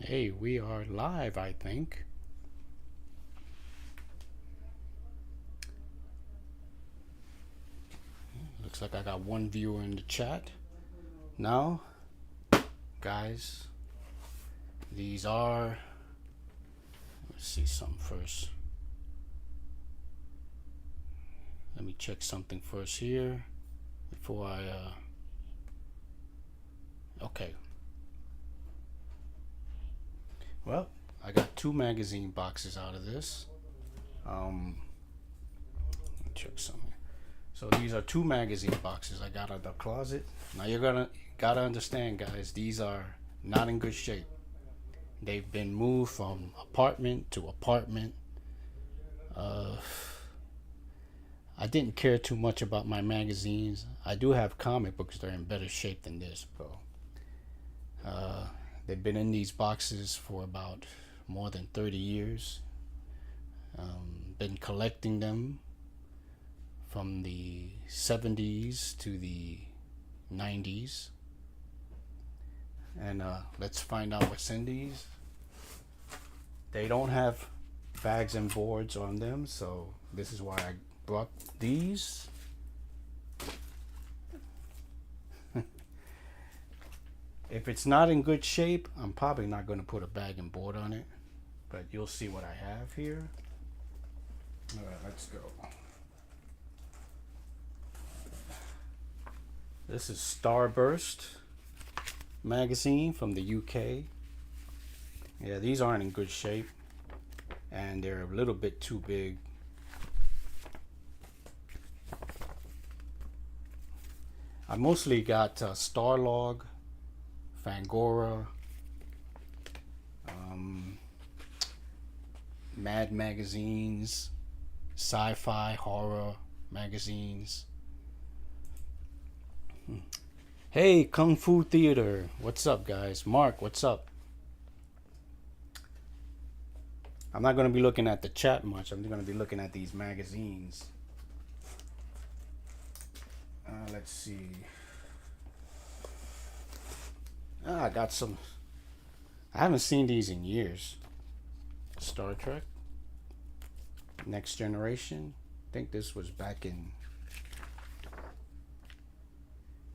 Hey, we are live, I think. Looks like I got one viewer in the chat. Now, guys, these are. Let's see something first. Let me check something first here before I. Okay. Well, I got two magazine boxes out of this. Let me check something. So these are two magazine boxes I got out of the closet. Now you're gotta understand, guys. These are not in good shape. They've been moved from apartment to apartment. I didn't care too much about my magazines. I do have comic books that are in better shape than this, bro. They've been in these boxes for about more than 30 years. Been collecting them from the 70s to the 90s. And let's find out what's in these. They don't have bags and boards on them, so this is why I brought these. If it's not in good shape, I'm probably not going to put a bag and board on it, but you'll see what I have here. All right, let's go. This is Starburst magazine from the UK. Yeah, these aren't in good shape, and they're a little bit too big. I mostly got Starlog, Fangoria, Mad magazines, Sci-fi, horror magazines. Hey, Kung Fu Theater. What's up, guys? Mark, what's up? I'm not going to be looking at the chat much. I'm going to be looking at these magazines. Let's see. I got some. I haven't seen these in years. Star Trek, Next Generation. I think this was back in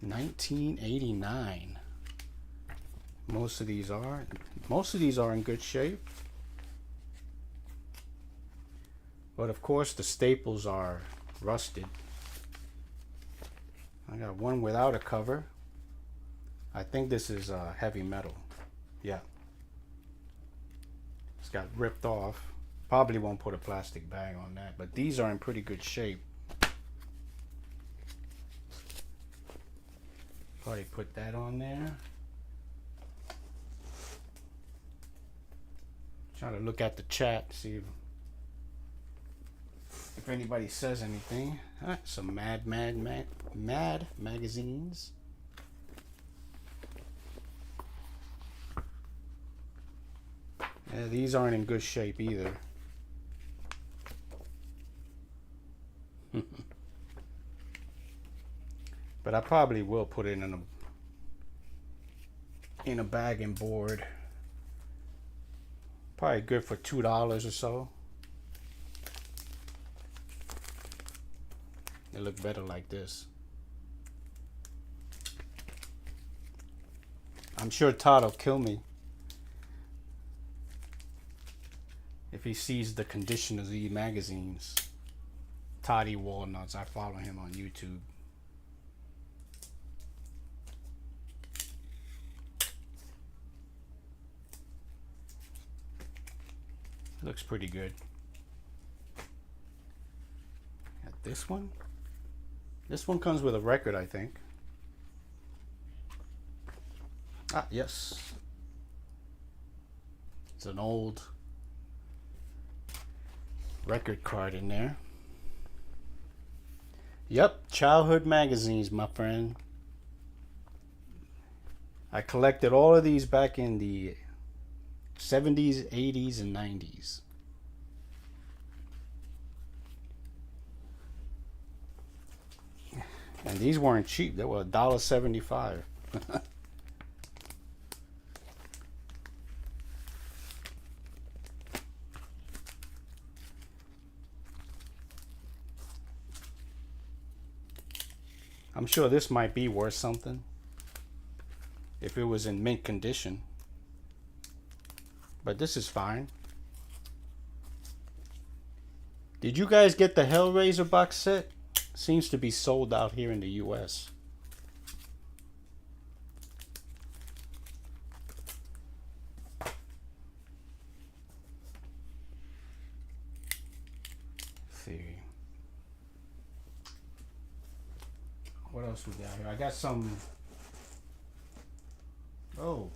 1989. Most of these are in good shape. But of course the staples are rusted. I got one without a cover. I think this is heavy metal. Yeah. It's got ripped off. Probably won't put a plastic bag on that, but these are in pretty good shape. Probably put that on there. Try to look at the chat, see if anybody says anything. Some mad magazines. Yeah, these aren't in good shape either. But I probably will put it in a bag and board. Probably good for $2 or so. They look better like this. I'm sure Todd will kill me if he sees the condition of these magazines. Toddy Walnuts, I follow him on YouTube. Looks pretty good. Got this one. This one comes with a record, I think. Ah, yes. It's an old record card in there. Yep, childhood magazines, my friend. I collected all of these back in the 70s, 80s, and 90s. And these weren't cheap. They were $1.75. I'm sure this might be worth something if it was in mint condition. But this is fine. Did you guys get the Hellraiser box set? Seems to be sold out here in the US. Let's see. What else we got here? I got some. Oh.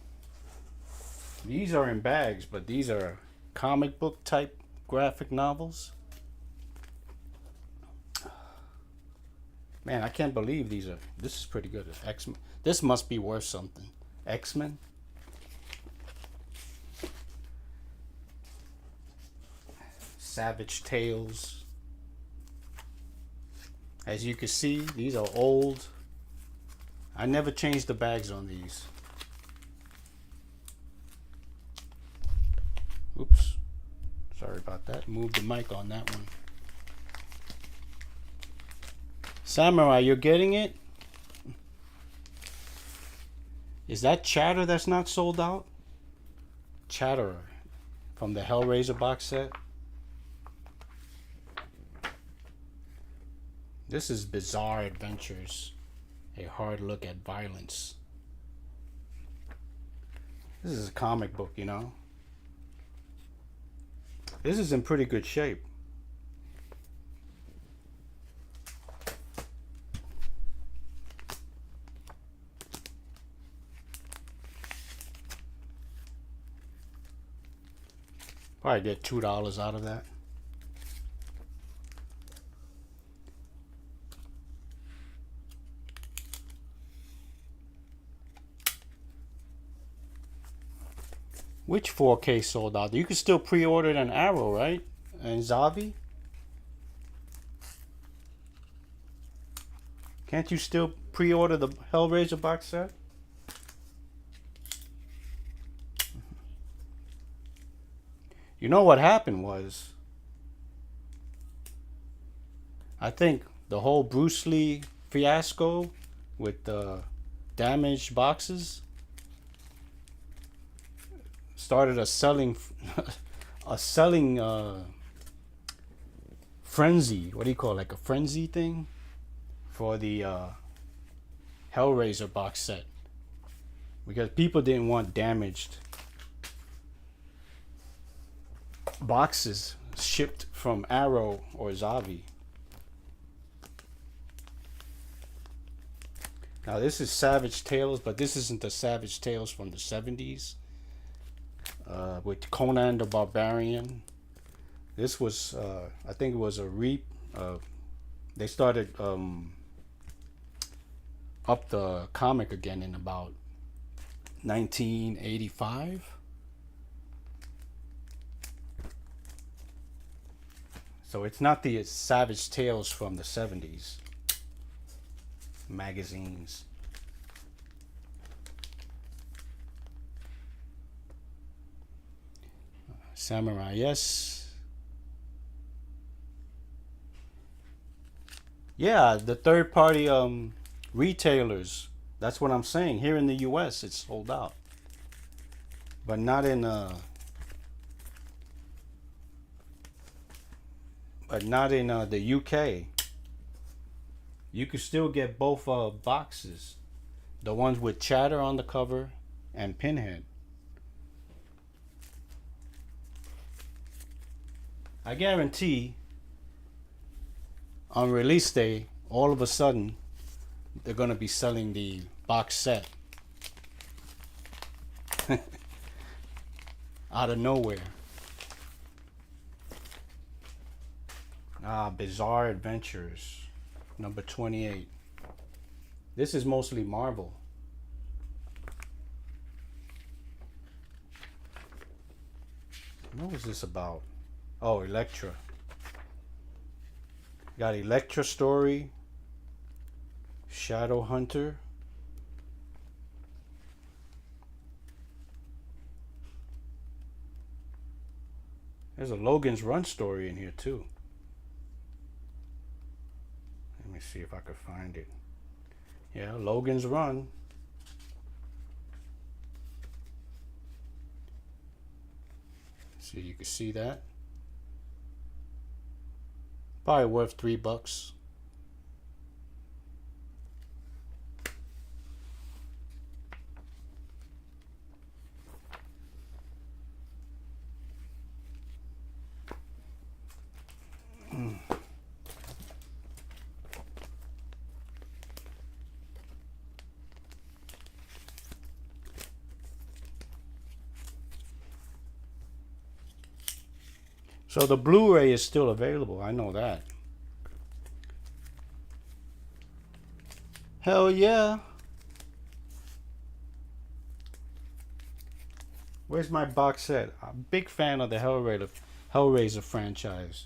These are in bags, but these are comic book type graphic novels. Man, I can't believe these are. This is pretty good. X-Men. This must be worth something. X-Men. Savage Tales. As you can see, these are old. I never changed the bags on these. Oops. Sorry about that. Move the mic on that one. Samurai, you're getting it? Is that Chatter that's not sold out? Chatter from the Hellraiser box set. This is Bizarre Adventures, a hard look at violence. This is a comic book, you know. This is in pretty good shape. Probably get $2 out of that. Which 4K sold out? You can still pre-order it on Arrow, right? And Zavi? Can't you still pre-order the Hellraiser box set? You know what happened was, I think the whole Bruce Lee fiasco with the damaged boxes started a selling frenzy. What do you call it? Like a frenzy thing for the Hellraiser box set, because people didn't want damaged boxes shipped from Arrow or Zavi. Now this is Savage Tales, but this isn't the Savage Tales from the 70s with Conan the Barbarian. This was, I think it was a they started up the comic again in about 1985. So it's not the Savage Tales from the 70s magazines. Samurai, yes. Yeah, the third party retailers. That's what I'm saying. Here in the US it's sold out. But not in the UK. You can still get both boxes. The ones with Chatter on the cover and Pinhead. I guarantee on release day, all of a sudden, they're going to be selling the box set. Out of nowhere. Bizarre Adventures, number 28. This is mostly Marvel. What was this about? Oh, Elektra. Got Elektra story, Shadow Hunter. There's a Logan's Run story in here too. Let me see if I could find it. Yeah, Logan's Run. So you can see that. Probably worth $3. So the Blu-ray is still available. I know that. Hell yeah. Where's my box set? I'm a big fan of the Hellraiser franchise.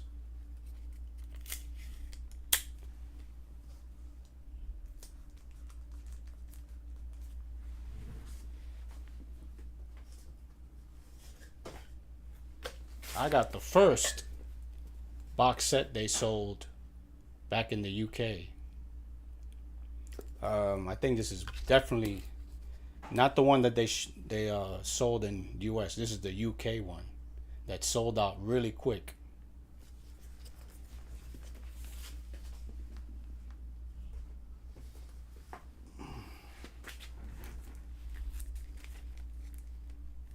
I got the first box set they sold back in the UK. I think this is definitely not the one that they sold in the US. This is the UK one that sold out really quick.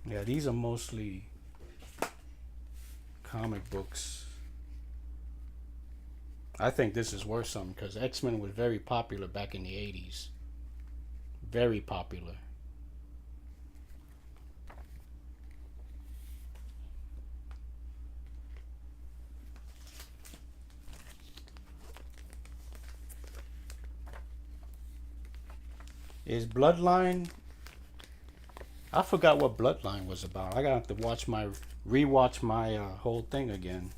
Yeah, these are mostly comic books. I think this is worth something because X-Men was very popular back in the 80s. Very popular. Is Bloodline? I forgot what Bloodline was about. I gotta have to rewatch my whole thing again.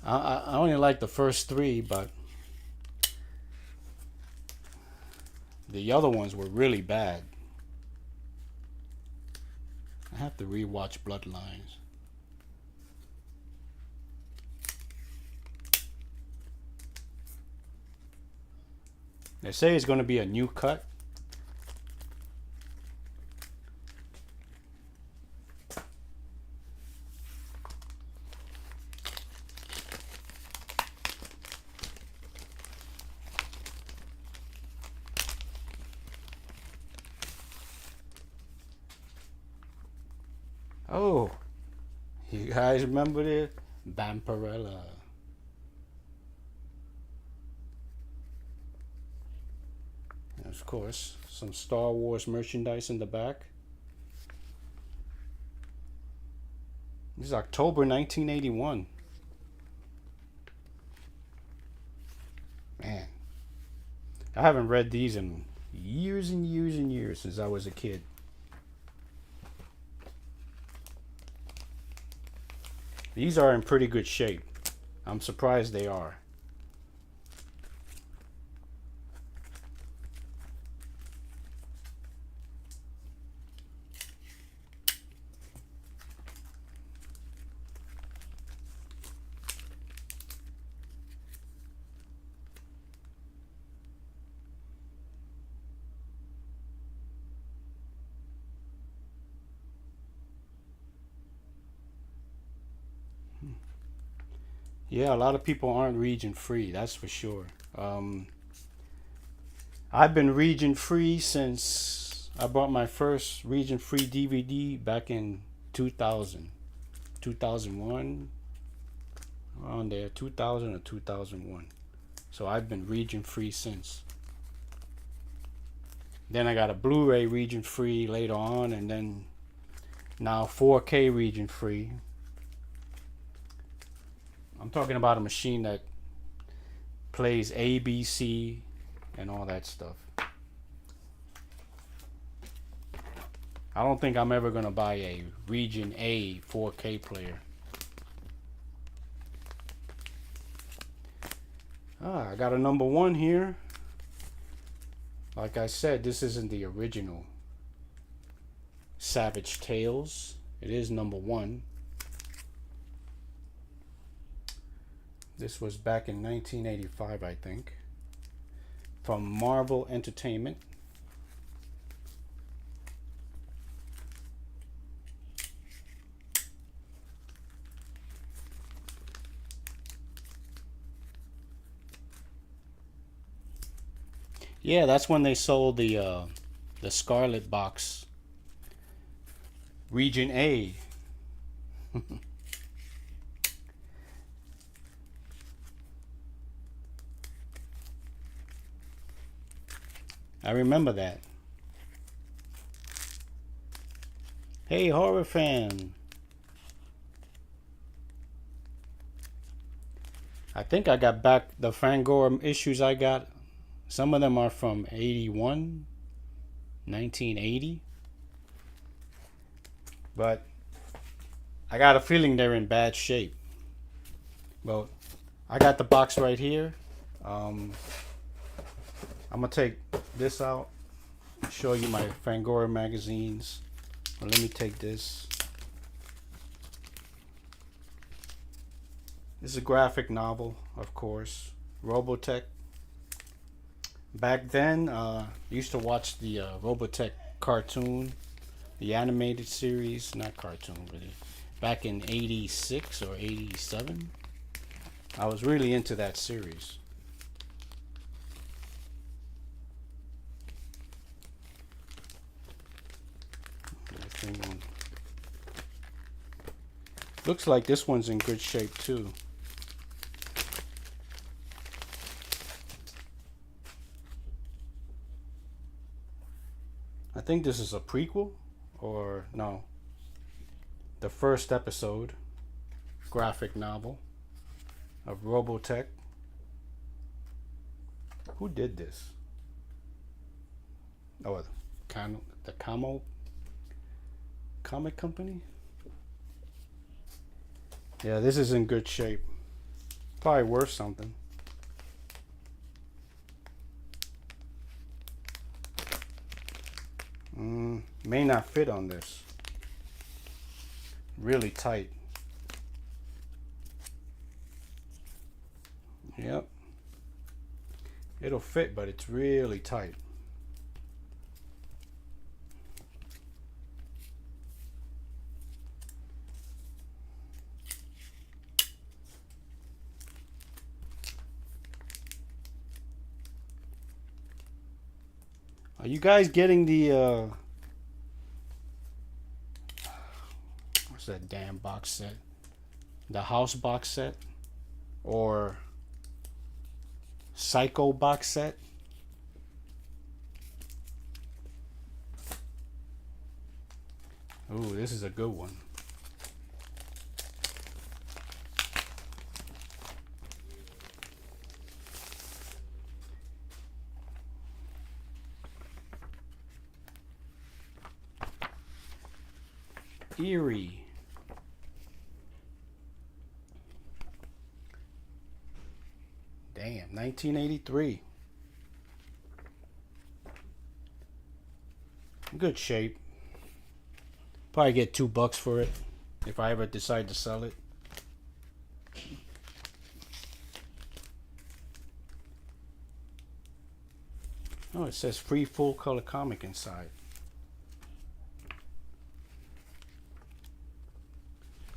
I only like the first three, but the other ones were really bad. I have to rewatch Bloodlines. They say it's going to be a new cut. Oh, you guys remember this? Vampirella. And of course, some Star Wars merchandise in the back. This is October 1981. Man, I haven't read these in years and years and years since I was a kid. These are in pretty good shape. I'm surprised they are. Yeah, a lot of people aren't region free, that's for sure. I've been region free since I bought my first region free DVD back in 2000, 2001, around there, 2000 or 2001. So I've been region free since. Then I got a Blu-ray region free later on, and then now 4K region free. I'm talking about a machine that plays ABC and all that stuff. I don't think I'm ever going to buy a Region A 4K player. I got a number 1 here. Like I said, this isn't the original Savage Tales. It is number 1. This was back in 1985, I think. from Marvel Entertainment. Yeah, that's when they sold the Scarlet box, Region A. I remember that. Hey, horror fan. I think I got back the Fangoria issues I got. Some of them are from 81, 1980. But I got a feeling they're in bad shape. Well, I got the box right here. I'm going to take this out, show you my Fangoria magazines. Well, let me take this. This is a graphic novel, of course. Robotech. Back then, I used to watch the Robotech cartoon, the animated series, not cartoon, but back in 86 or 87. I was really into that series. Looks like this one's in good shape too. I think this is a prequel, or no, the first episode, graphic novel of Robotech. Who did this? Oh, the Camo Comic Company? Yeah, this is in good shape. Probably worth something. May not fit on this. Really tight. Yep. It'll fit, but it's really tight. Are you guys getting the what's that damn box set? The House box set or Psycho box set? Ooh, this is a good one. Eerie. Damn, 1983. Good shape. Probably get $2 for it if I ever decide to sell it. Oh, it says free full color comic inside.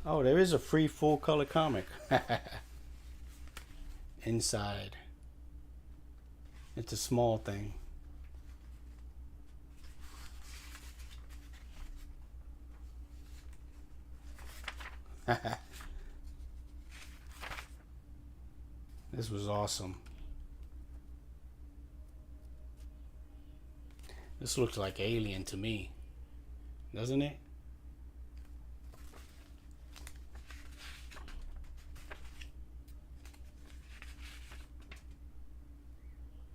Oh, there is a free full color comic inside. It's a small thing. This was awesome. This looks like Alien to me, doesn't it?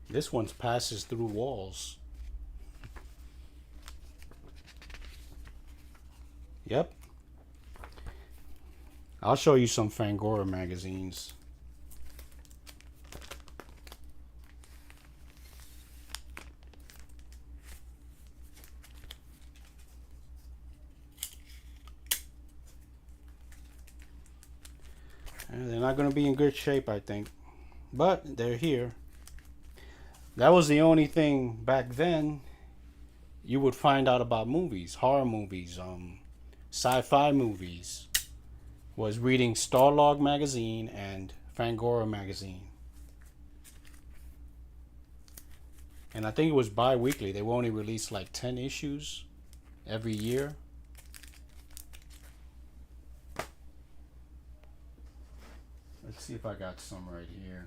This one passes through walls. Yep. I'll show you some Fangoria magazines. And they're not going to be in good shape, I think. But they're here. That was the only thing back then you would find out about movies, horror movies, sci-fi movies, was reading Starlog magazine and Fangoria magazine. And I think it was bi-weekly. They would only release like 10 issues every year. Let's see if I got some right here.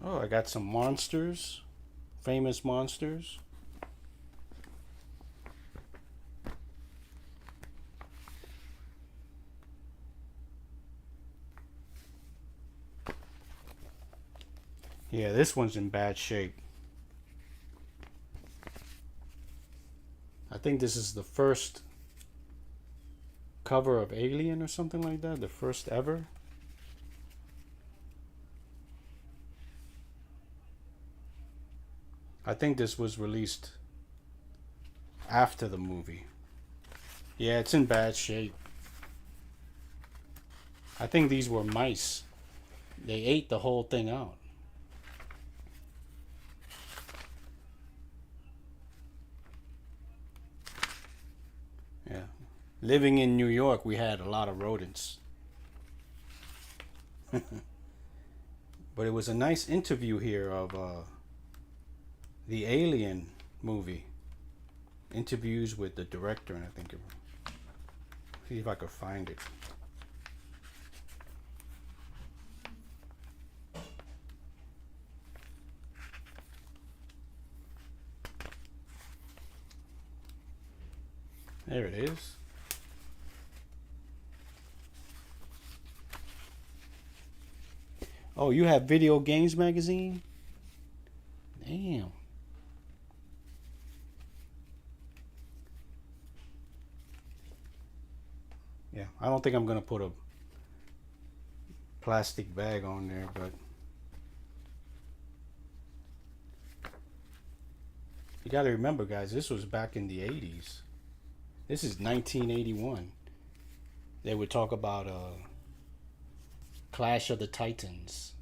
Oh, I got some monsters, famous monsters. Yeah, this one's in bad shape. I think this is the first cover of Alien or something like that, the first ever. I think this was released after the movie. Yeah, it's in bad shape. I think these were mice. They ate the whole thing out. Yeah. Living in New York, we had a lot of rodents. But it was a nice interview here of the Alien movie. Interviews with the director, and I think see if I could find it. There it is. Oh, you have Video Games Magazine? Damn. Yeah, I don't think I'm gonna put a plastic bag on there, but you gotta remember, guys, this was back in the 80s. This is 1981. They would talk about Clash of the Titans,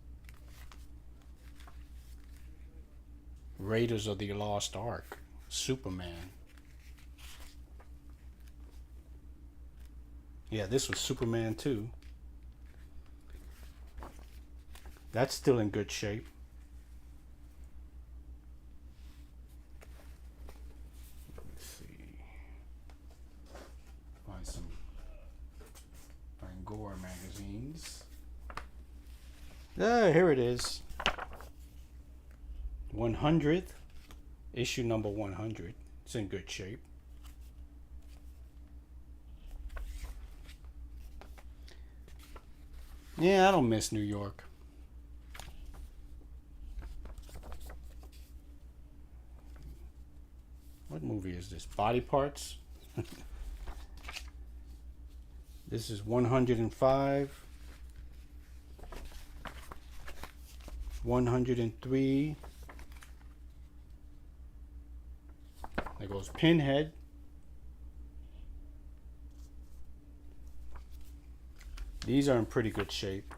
Raiders of the Lost Ark, Superman. Yeah, this was Superman 2. That's still in good shape. Let's see. Find some Fangoria magazines. Here it is. 100th. Issue number 100. It's in good shape. Yeah, I don't miss New York. What movie is this? Body Parts? This is 105. 103. There goes Pinhead. These are in pretty good shape.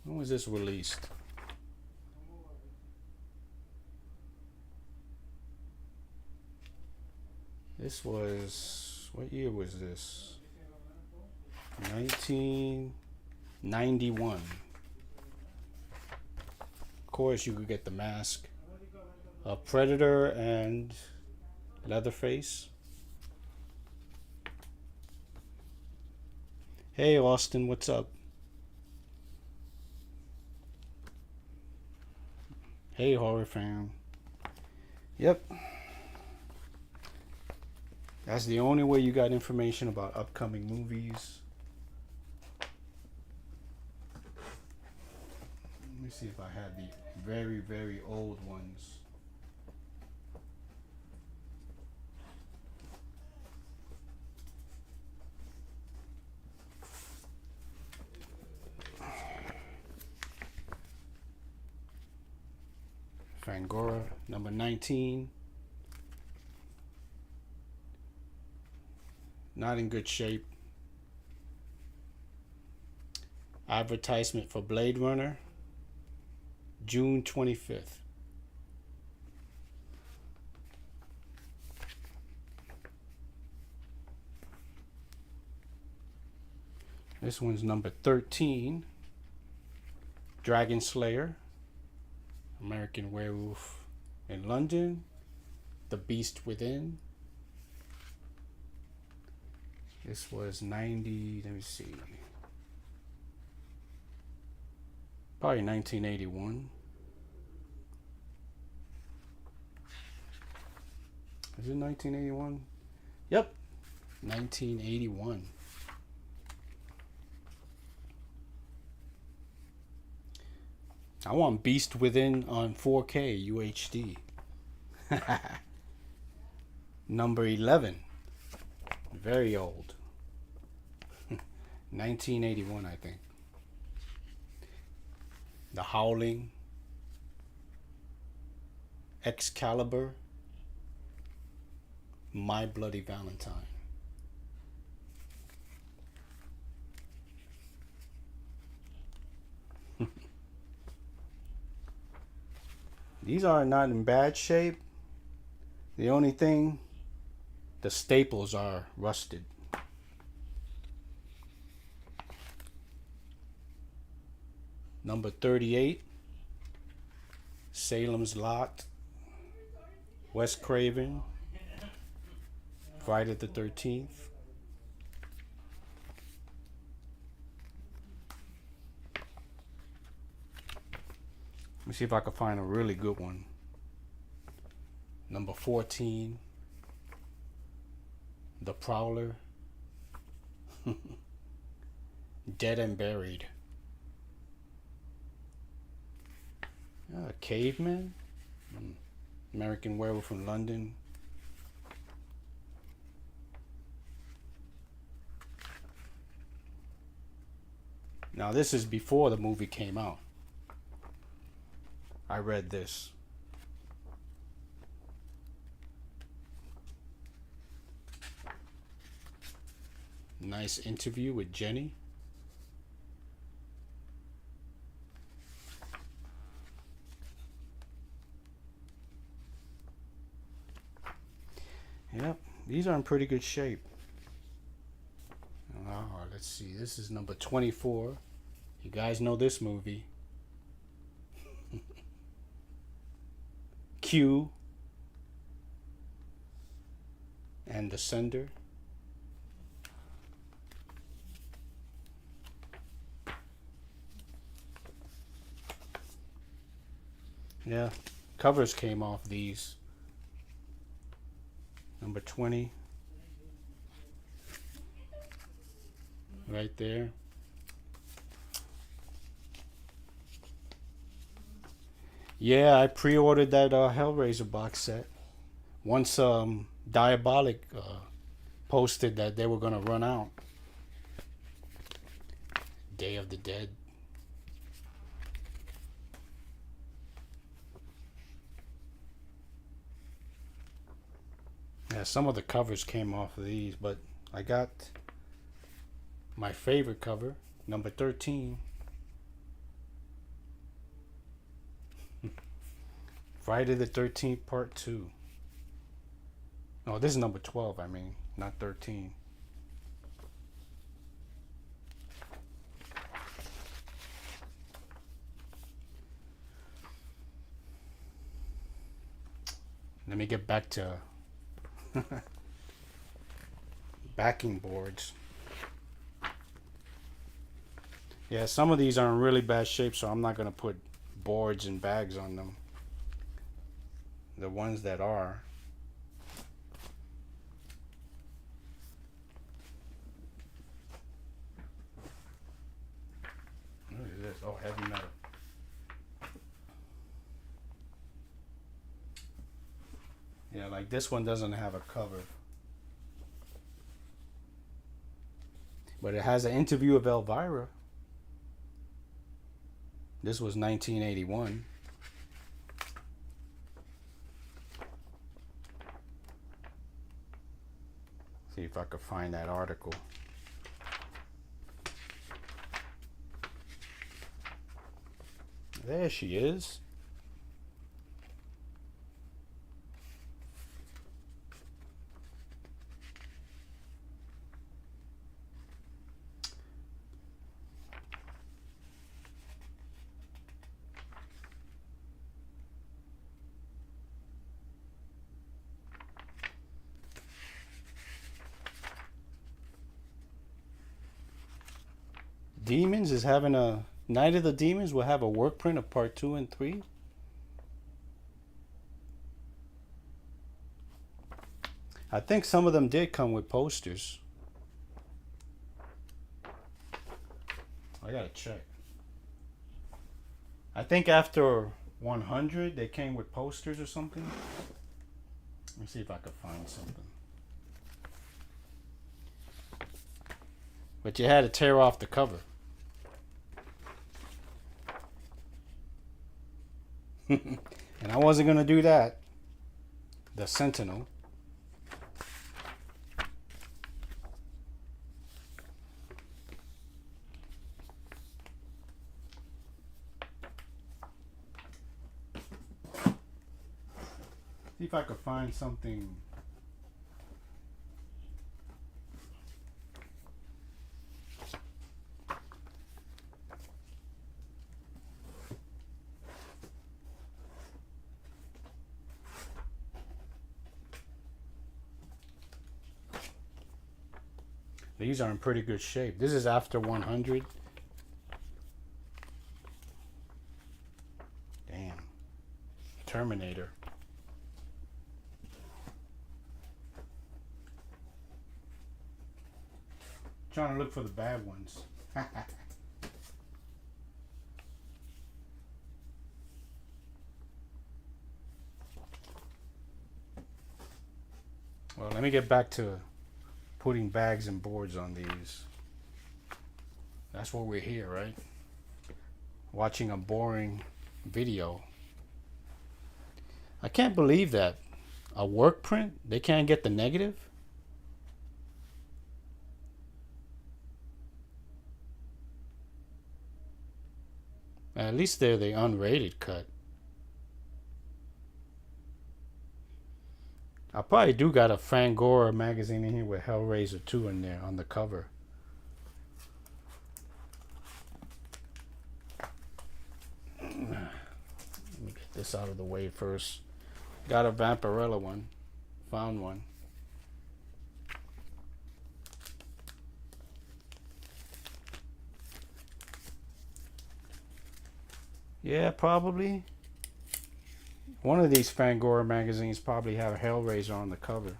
When was this released? This was, what year was this? 1991. Of course, you could get the mask of Predator and Leatherface. Hey Austin, what's up? Hey horror fan. Yep. That's the only way you got information about upcoming movies. Let me see if I have the very, very old ones. Fangoria, number 19. Not in good shape. Advertisement for Blade Runner, June 25th. This one's number 13. Dragon Slayer, American Werewolf in London, The Beast Within. This was 90, let me see. Probably 1981. Is it 1981? Yep, 1981. I want Beast Within on 4K UHD. Number 11. Very old. 1981, I think. The Howling. Excalibur. My Bloody Valentine. These are not in bad shape. The only thing, the staples are rusted. Number 38, Salem's Lot, Wes Craven, Friday the 13th. Let me see if I can find a really good one. Number 14, The Prowler, Dead and Buried. Caveman, American Werewolf in London. Now this is before the movie came out. I read this. Nice interview with Jenny. Yep, these are in pretty good shape. Let's see, this is number 24. You guys know this movie. Q and The Sender. Yeah, covers came off these. Number 20. Right there. Yeah, I pre-ordered that Hellraiser box set. Once Diabolic posted that they were going to run out. Day of the Dead. Yeah, some of the covers came off of these, but I got my favorite cover, number 13. Friday the 13th, part 2. No, this is number 12, I mean, not 13. Let me get back to backing boards. Yeah, some of these are in really bad shape, so I'm not going to put boards and bags on them. The ones that are. What is this? Oh, heavy metal. Yeah, like this one doesn't have a cover. But it has an interview of Elvira. This was 1981. See if I could find that article. There she is. Demons is having a Night of the Demons will have a work print of part 2 and 3. I think some of them did come with posters. I gotta check. I think after 100 they came with posters or something. Let me see if I can find something. But you had to tear off the cover. And I wasn't going to do that. The Sentinel. See if I could find something. These are in pretty good shape. This is after 100. Damn. Terminator. Trying to look for the bad ones. Well, let me get back to putting bags and boards on these. That's why we're here, right? Watching a boring video. I can't believe that a work print, they can't get the negative. At least they're the unrated cut. I probably do got a Fangoria magazine in here with Hellraiser 2 in there on the cover. Let me get this out of the way first. Got a Vampirella one. Found one. Yeah, probably. One of these Fangoria magazines probably have Hellraiser on the cover.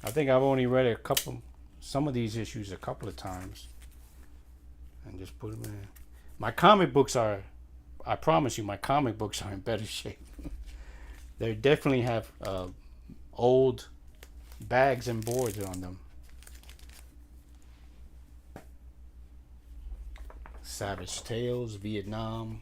I think I've only read some of these issues a couple of times. And just put them in. My comic books are, I promise you, my comic books are in better shape. They definitely have old bags and boards on them. Savage Tales, Vietnam.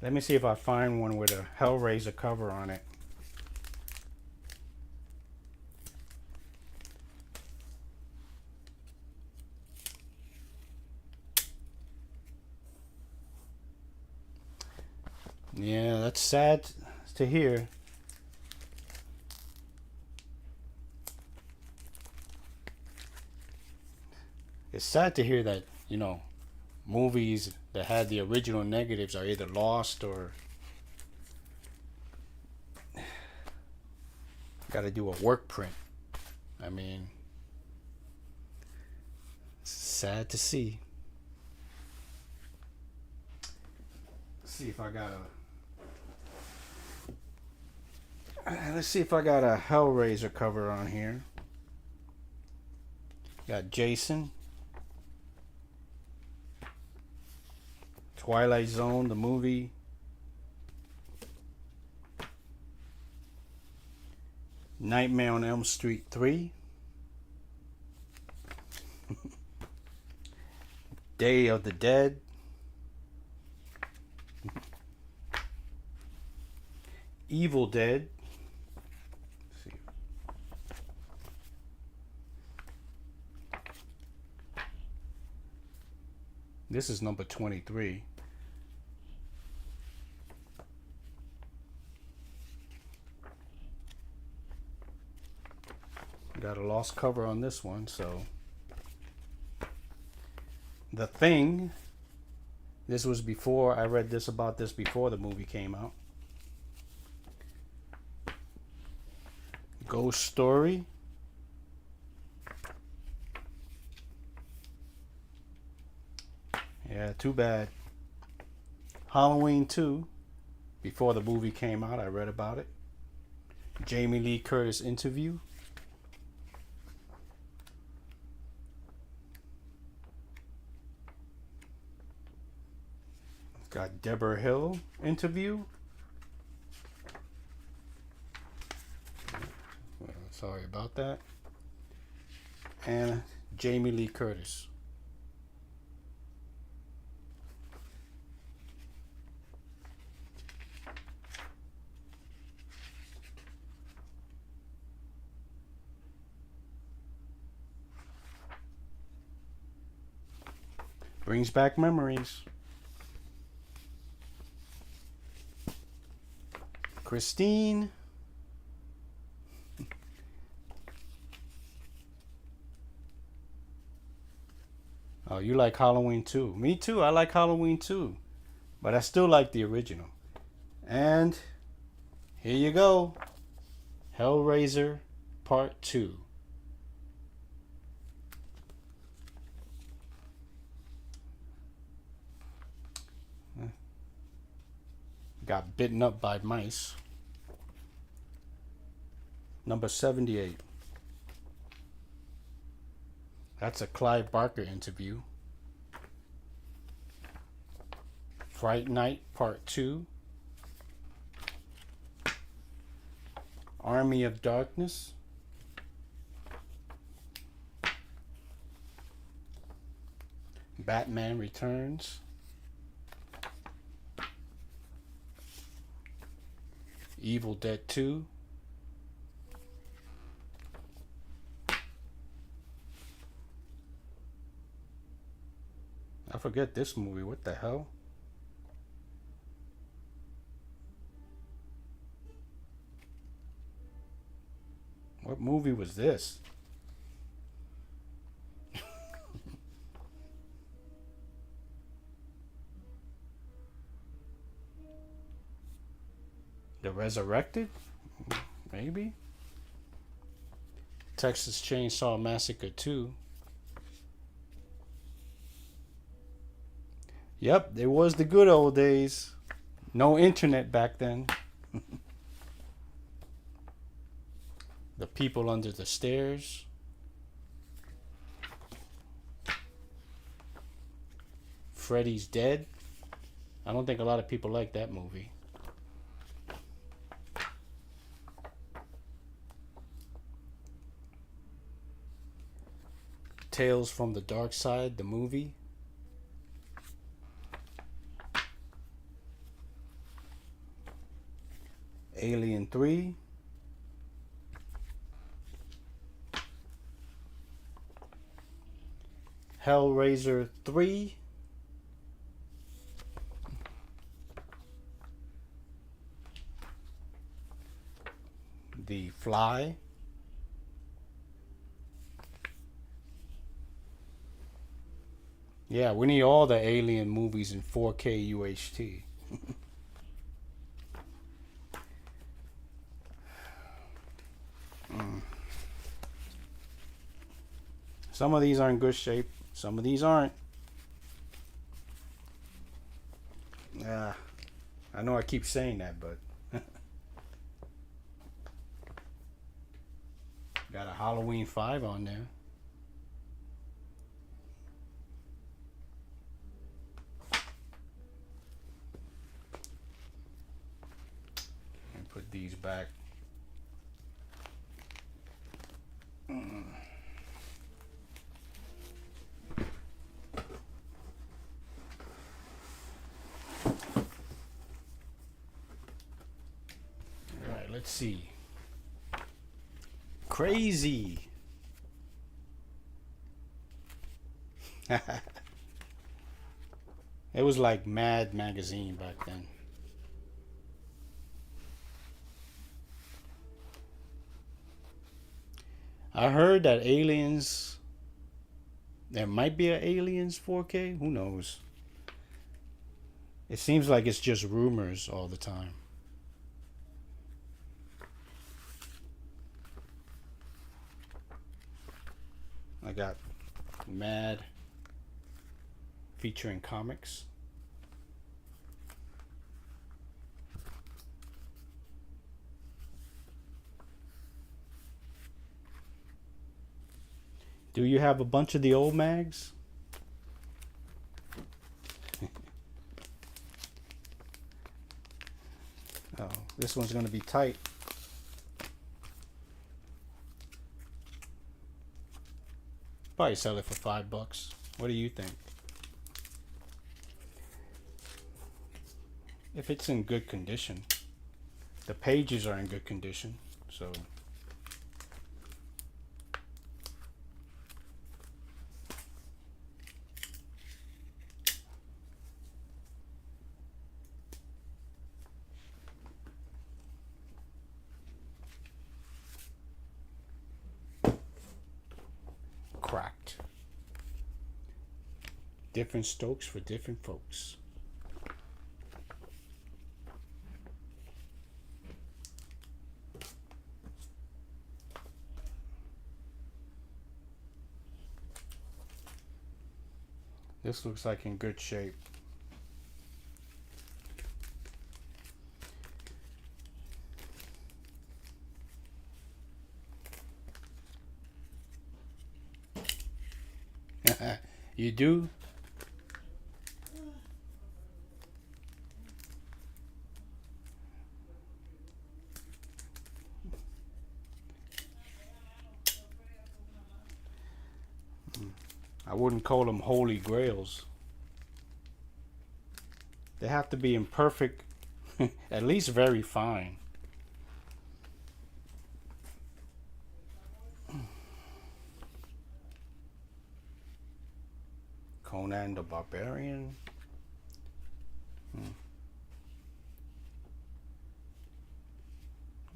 Let me see if I find one with a Hellraiser cover on it. Yeah, that's sad to hear. It's sad to hear that, you know, movies that had the original negatives are either lost or got to do a work print. I mean, it's sad to see. Let's see if I got a Hellraiser cover on here. Got Jason. Twilight Zone, the movie. Nightmare on Elm Street 3. Day of the Dead. Evil Dead. Let's see. This is number 23. Got a lost cover on this one, so. The Thing. This was before, I read this about this before the movie came out. Ghost Story. Yeah, too bad. Halloween 2. Before the movie came out, I read about it. Jamie Lee Curtis interview. Got Deborah Hill interview. Well, sorry about that. And Jamie Lee Curtis. Brings back memories. Christine. Oh, you like Halloween 2. Me too. I like Halloween 2. But I still like the original. And here you go. Hellraiser Part 2. Got bitten up by mice. Number 78. That's a Clive Barker interview. Fright Night Part 2. Army of Darkness. Batman Returns. Evil Dead 2. I forget this movie. What the hell? What movie was this? The Resurrected? Maybe? Texas Chainsaw Massacre 2. Yep, it was the good old days. No internet back then. The People Under the Stairs. Freddy's Dead. I don't think a lot of people like that movie. Tales from the Dark Side, the movie. Alien 3. Hellraiser 3. The Fly. Yeah, we need all the Alien movies in 4K UHD. Some of these are in good shape. Some of these aren't. Yeah, I know I keep saying that, but got a Halloween 5 on there. And put these back. Alright, let's see. Crazy. It was like Mad magazine back then. I heard that Aliens, there might be an Aliens 4K. Who knows? It seems like it's just rumors all the time. I got Mad featuring comics. Do you have a bunch of the old mags? Oh, this one's going to be tight. Probably sell it for $5. What do you think? If it's in good condition. The pages are in good condition, so cracked. Different strokes for different folks. This looks like in good shape. You do? I wouldn't call them holy grails. They have to be in perfect, at least very fine. Conan the Barbarian.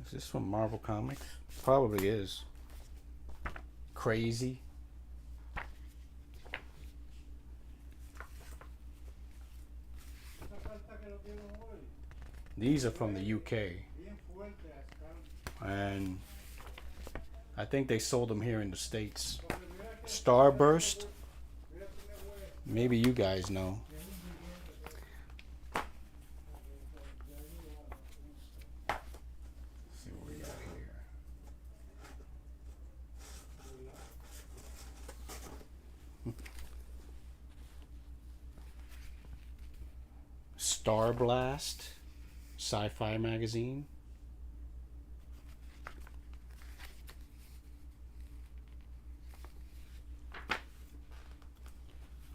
Is this from Marvel Comics? Probably is. Crazy. These are from the UK. And I think they sold them here in the States. Starburst. Maybe you guys know. Let's see what we got here. Starblast, Sci-fi magazine.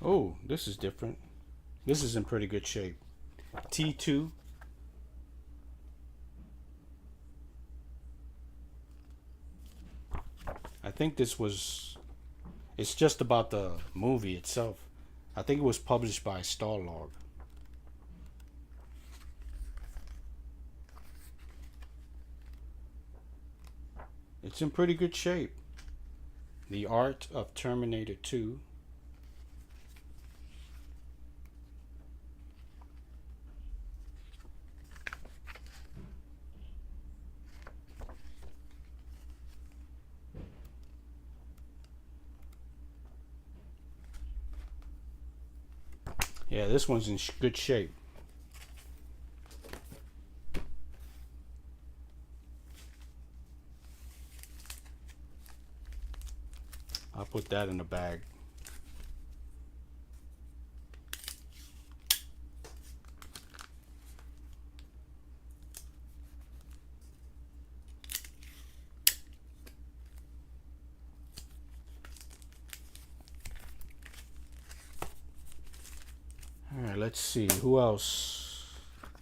Oh, this is different. This is in pretty good shape. T2. I think this was... It's just about the movie itself. I think it was published by Starlog. It's in pretty good shape. The Art of Terminator 2. Yeah, this one's in good shape. I'll put that in the bag. All right, let's see. Who else?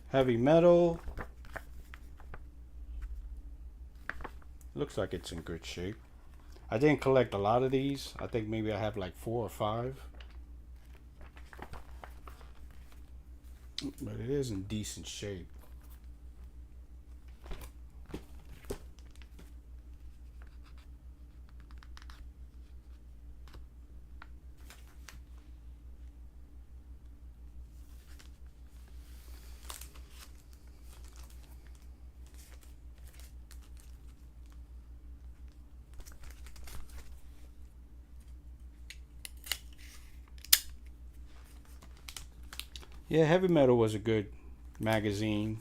Heavy metal. Looks like it's in good shape. I didn't collect a lot of these. I think maybe I have like 4 or 5. But it is in decent shape. Yeah, Heavy Metal was a good magazine.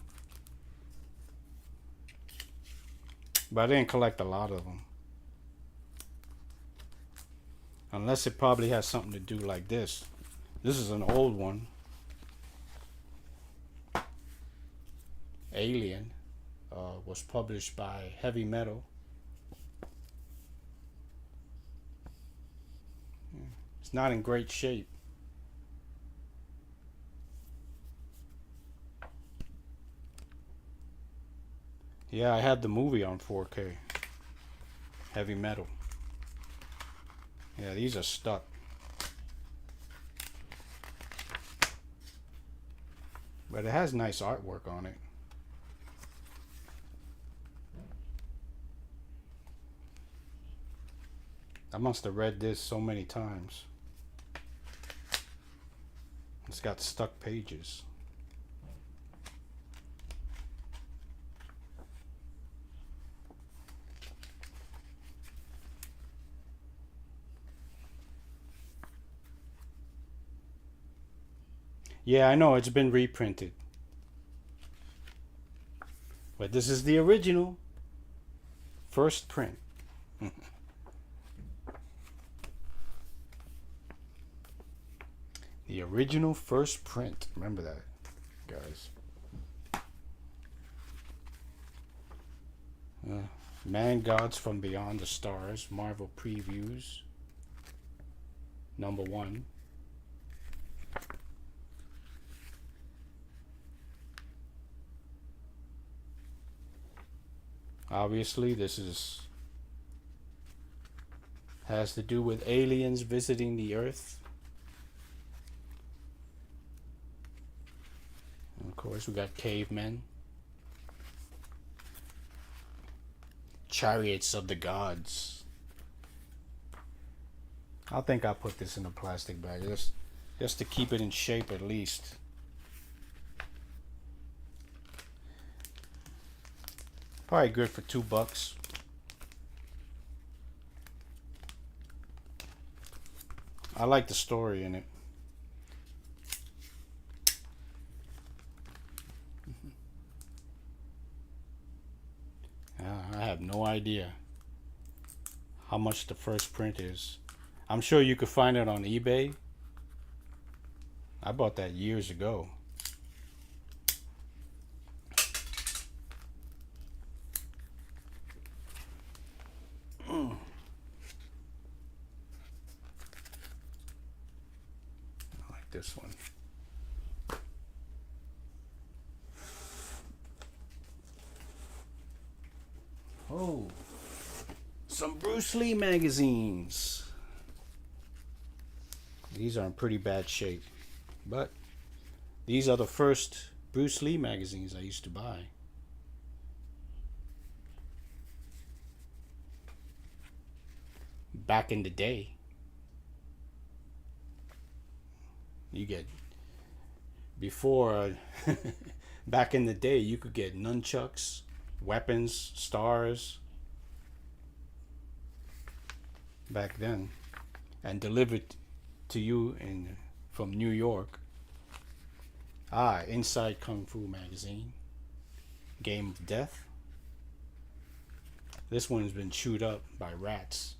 But I didn't collect a lot of them. Unless it probably has something to do like this. This is an old one. Alien. Was published by Heavy Metal. It's not in great shape. Yeah, I had the movie on 4K. Heavy Metal. Yeah, these are stuck. But it has nice artwork on it. I must have read this so many times. It's got stuck pages. Yeah, I know, it's been reprinted. But this is the original. First print. The original first print. Remember that, guys. Man Gods from Beyond the Stars. Marvel Previews. #1. Obviously, this has to do with aliens visiting the Earth. And of course, we got cavemen. Chariots of the Gods. I think I'll put this in a plastic bag just to keep it in shape at least. Probably good for $2. I like the story in it. I have no idea how much the first print is. I'm sure you could find it on eBay. I bought that years ago. This one. Oh, some Bruce Lee magazines. These are in pretty bad shape, but these are the first Bruce Lee magazines I used to buy. Back in the day. You get before back in the day you could get nunchucks, weapons, stars back then, and delivered to you from New York. Inside Kung Fu magazine. Game of Death. This one's been chewed up by rats.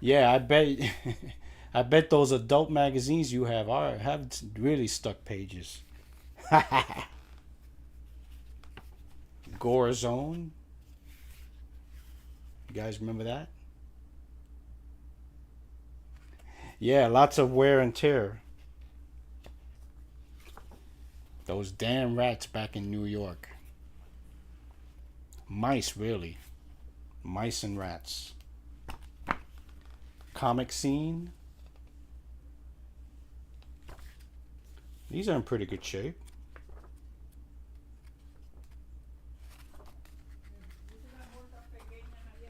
Yeah, I bet those adult magazines you have really stuck pages. Gore Zone. You guys remember that? Yeah, lots of wear and tear. Those damn rats back in New York. Mice, really. Mice and rats. Comic scene. These are in pretty good shape.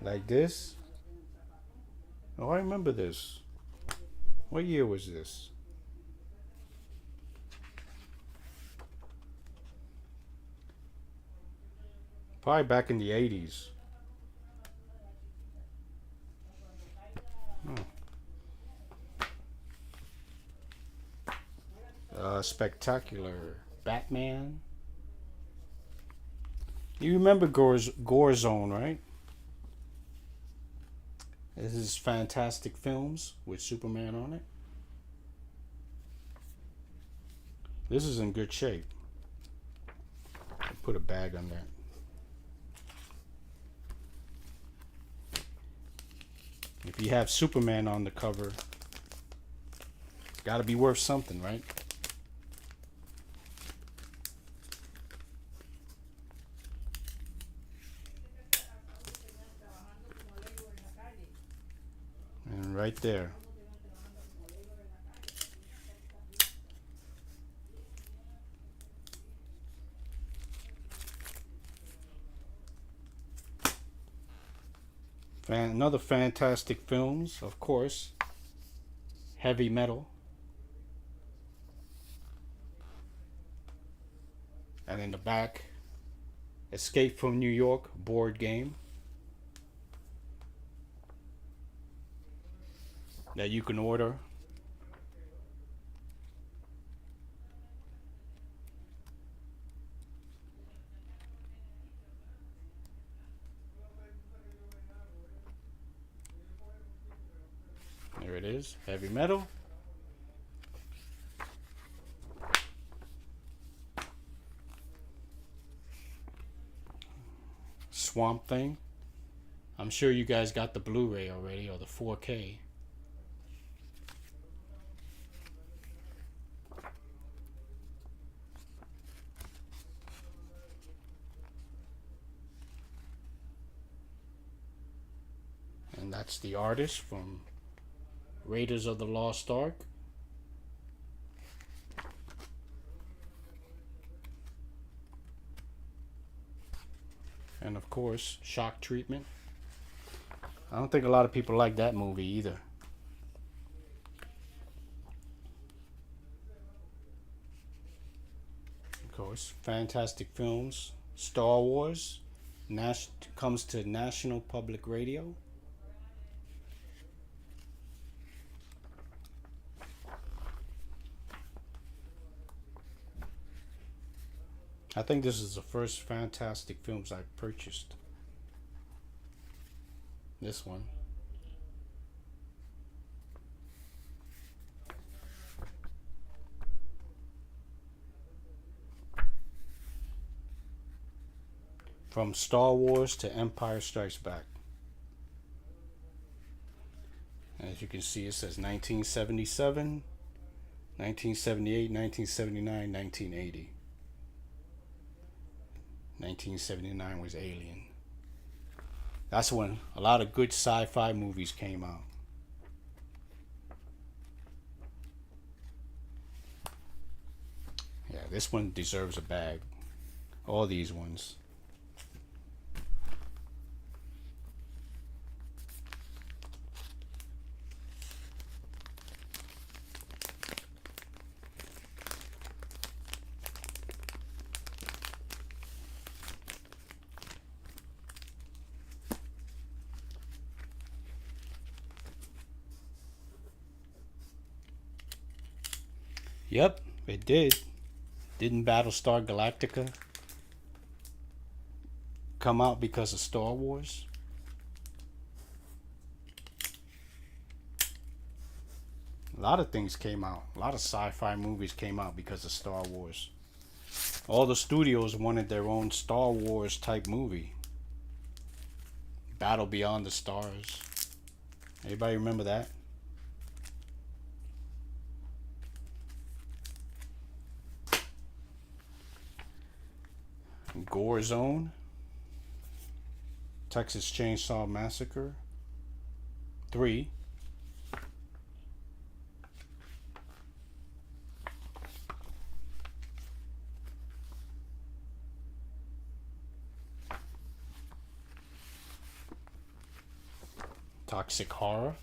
Like this. Oh, I remember this. What year was this? Probably back in the 80s. Spectacular. Batman. You remember Gore Zone, right? This is Fantastic Films with Superman on it. This is in good shape. I'll put a bag on that. If you have Superman on the cover, it's got to be worth something, right? And right there. Another Fantastic Films, of course. Heavy Metal. And in the back, Escape from New York board game that you can order. There it is, Heavy Metal. Swamp Thing. I'm sure you guys got the Blu-ray already or the 4K. And that's the artist from Raiders of the Lost Ark. And of course, Shock Treatment. I don't think a lot of people like that movie either. Of course, Fantastic Films. Star Wars comes to National Public Radio. I think this is the first Fantastic Films I've purchased. This one. From Star Wars to Empire Strikes Back. As you can see, it says 1977, 1978, 1979, 1980. 1979 was Alien. That's when a lot of good sci-fi movies came out. Yeah, this one deserves a bag. All these ones. Yep, it did. Didn't Battlestar Galactica come out because of Star Wars? A lot of things came out. A lot of sci-fi movies came out because of Star Wars. All the studios wanted their own Star Wars type movie. Battle Beyond the Stars. Anybody remember that? Gore Zone, Texas Chainsaw Massacre 3, Toxic Horror,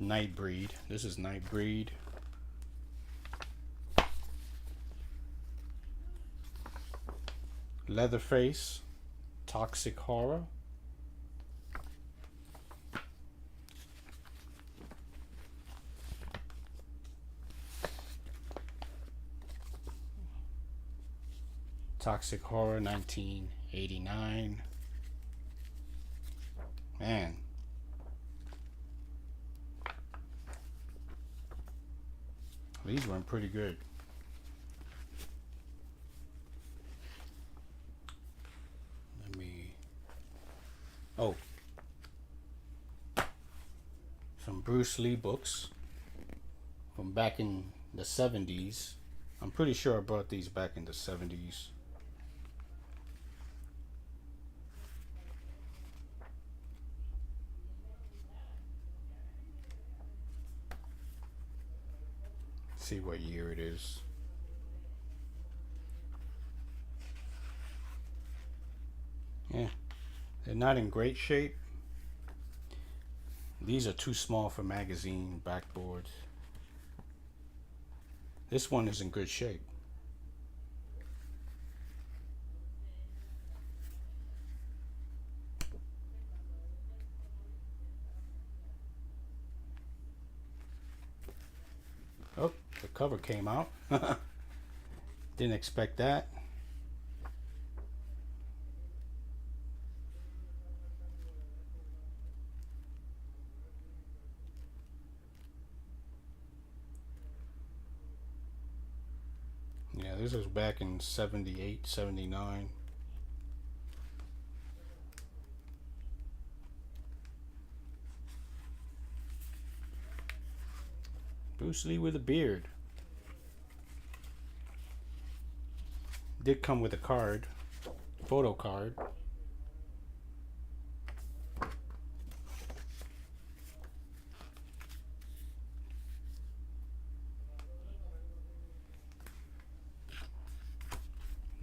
Nightbreed. This is Nightbreed. Leatherface, Toxic Horror. Toxic Horror 1989. Man. These went pretty good. Let me... Oh. Some Bruce Lee books from back in the 70s. I'm pretty sure I brought these back in the 70s. See what year it is. Yeah, they're not in great shape. These are too small for magazine backboards. This one is in good shape. Oh, the cover came out. Didn't expect that. Yeah, this was back in 78, 79. Bruce Lee with a beard. Did come with a card, photo card.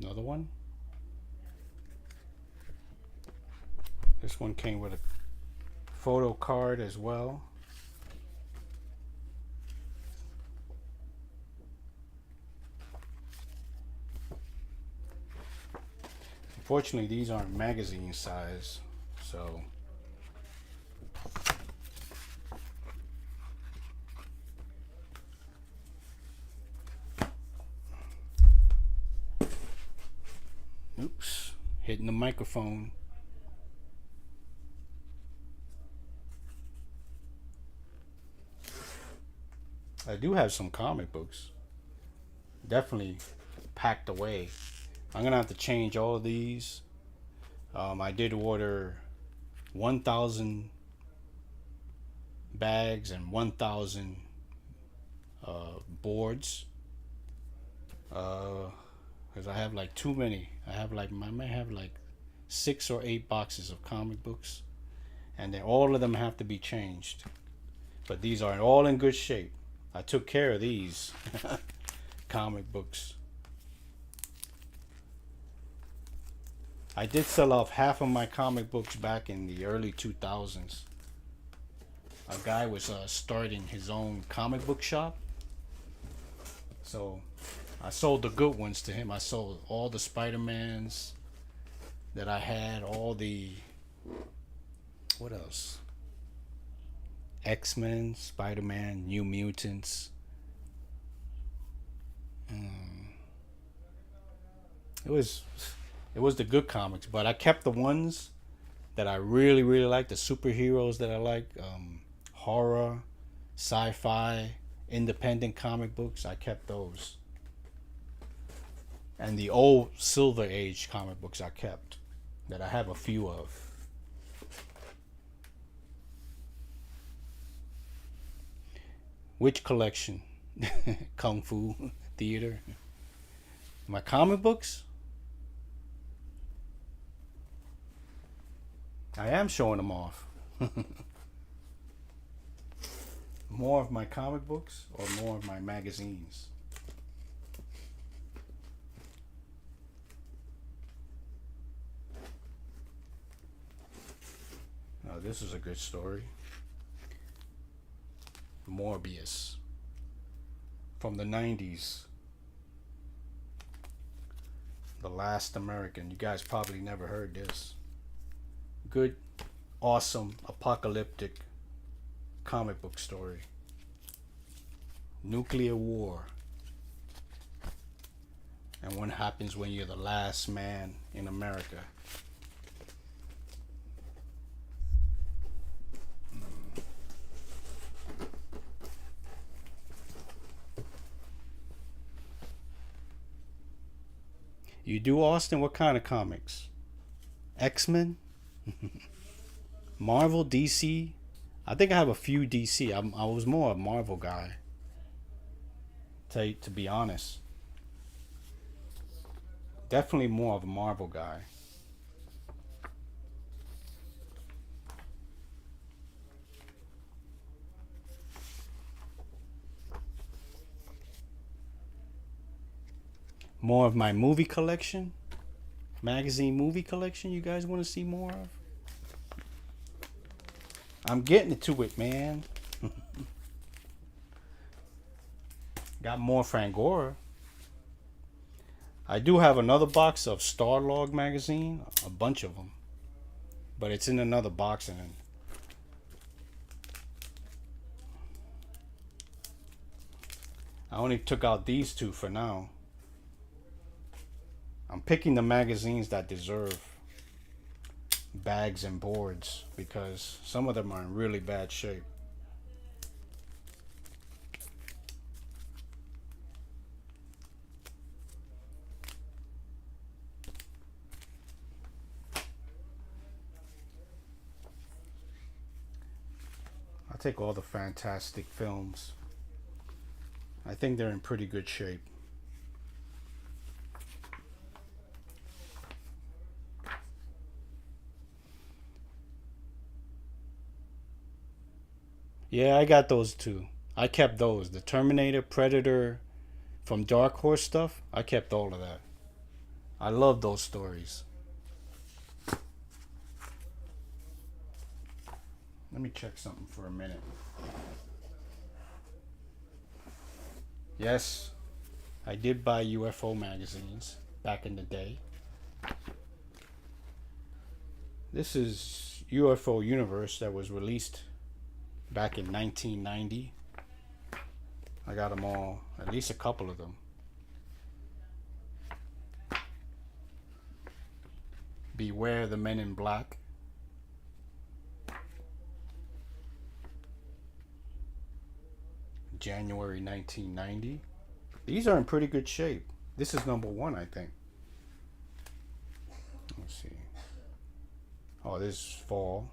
Another one. This one came with a photo card as well. Unfortunately, these aren't magazine size, so oops, hitting the microphone. I do have some comic books, definitely packed away. I'm gonna have to change all of these. I did order 1,000 bags and 1,000 boards. Because I have like too many. I may have like 6 or 8 boxes of comic books, and then all of them have to be changed. But these are all in good shape. I took care of these comic books. I did sell off half of my comic books back in the early 2000s. A guy was starting his own comic book shop. So I sold the good ones to him. I sold all the Spider-Mans that I had, all the... What else? X-Men, Spider-Man, New Mutants. It was the good comics, but I kept the ones that I really, really like, the superheroes that I like, horror, sci-fi, independent comic books. I kept those. And the old Silver Age comic books I kept, that I have a few of. Which collection? Kung Fu Theater. My comic books? I am showing them off. More of my comic books or more of my magazines? Now, this is a good story. Morbius. From the 90s. The Last American. You guys probably never heard this. Good, awesome, apocalyptic comic book story. Nuclear war. And what happens when you're the last man in America. You do, Austin? What kind of comics? X-Men? Marvel, DC? I think I have a few DC. I was more a Marvel guy. To be honest. Definitely more of a Marvel guy. More of my movie collection? Magazine movie collection you guys want to see more of? I'm getting to it, man. Got more Fangoria. I do have another box of Starlog magazine, a bunch of them, but it's in another box, and I only took out these two for now. I'm picking the magazines that deserve bags and boards because some of them are in really bad shape. I'll take all the fantastic films. I think they're in pretty good shape. Yeah, I got those too. I kept those. The Terminator, Predator, from Dark Horse stuff. I kept all of that. I love those stories. Let me check something for a minute. Yes, I did buy UFO magazines back in the day. This is UFO Universe that was released back in 1990. I got them all, at least a couple of them. Beware the Men in Black. January 1990. These are in pretty good shape. This is number 1, I think. Let's see. Oh, this is fall.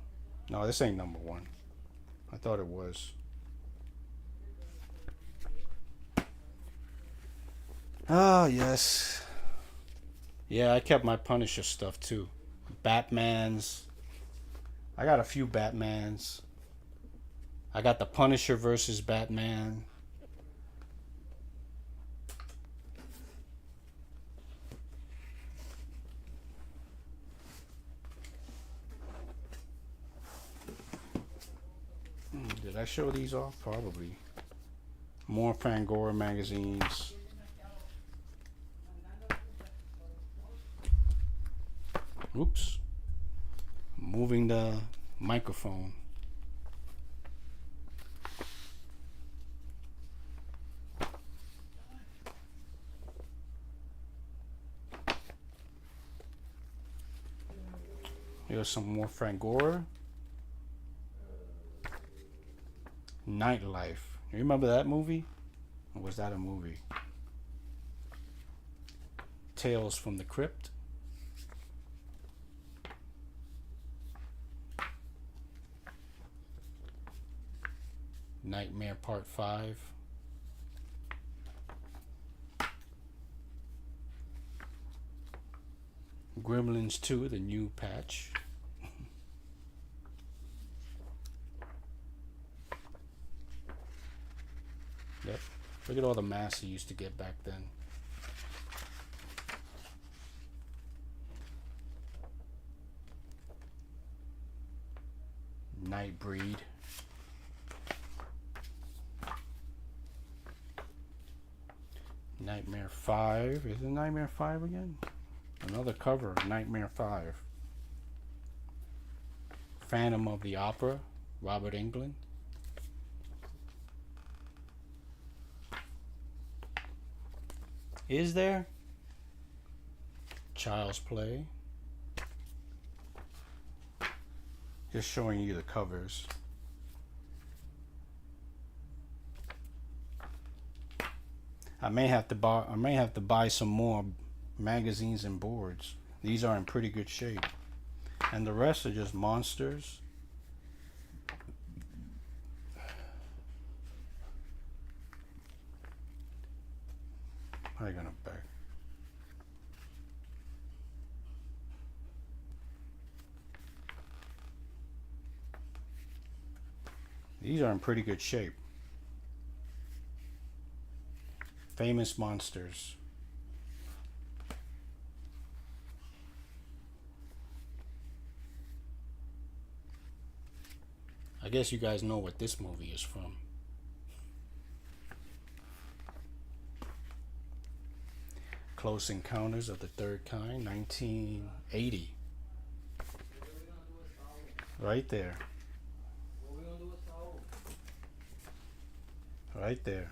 No, this ain't number 1. I thought it was. Ah, yes. Yeah, I kept my Punisher stuff too. Batmans. I got a few Batmans. I got the Punisher versus Batman. Did I show these off? Probably. More Fangoria magazines. Oops. Moving the microphone. Here's some more Fangoria. Nightlife. You remember that movie? Or was that a movie? Tales from the Crypt. Nightmare Part 5. Gremlins 2, the new patch. Yep. Look at all the masks you used to get back then. Nightbreed. Nightmare 5. Is it Nightmare 5 again? Another cover of Nightmare 5. Phantom of the Opera, Robert Englund. Is there? Child's Play. Just showing you the covers. I may have to buy some more magazines and boards. These are in pretty good shape. And the rest are just monsters. How are you gonna back? These are in pretty good shape. Famous monsters. I guess you guys know what this movie is from. Close Encounters of the Third Kind, 1980. Right there. Right there.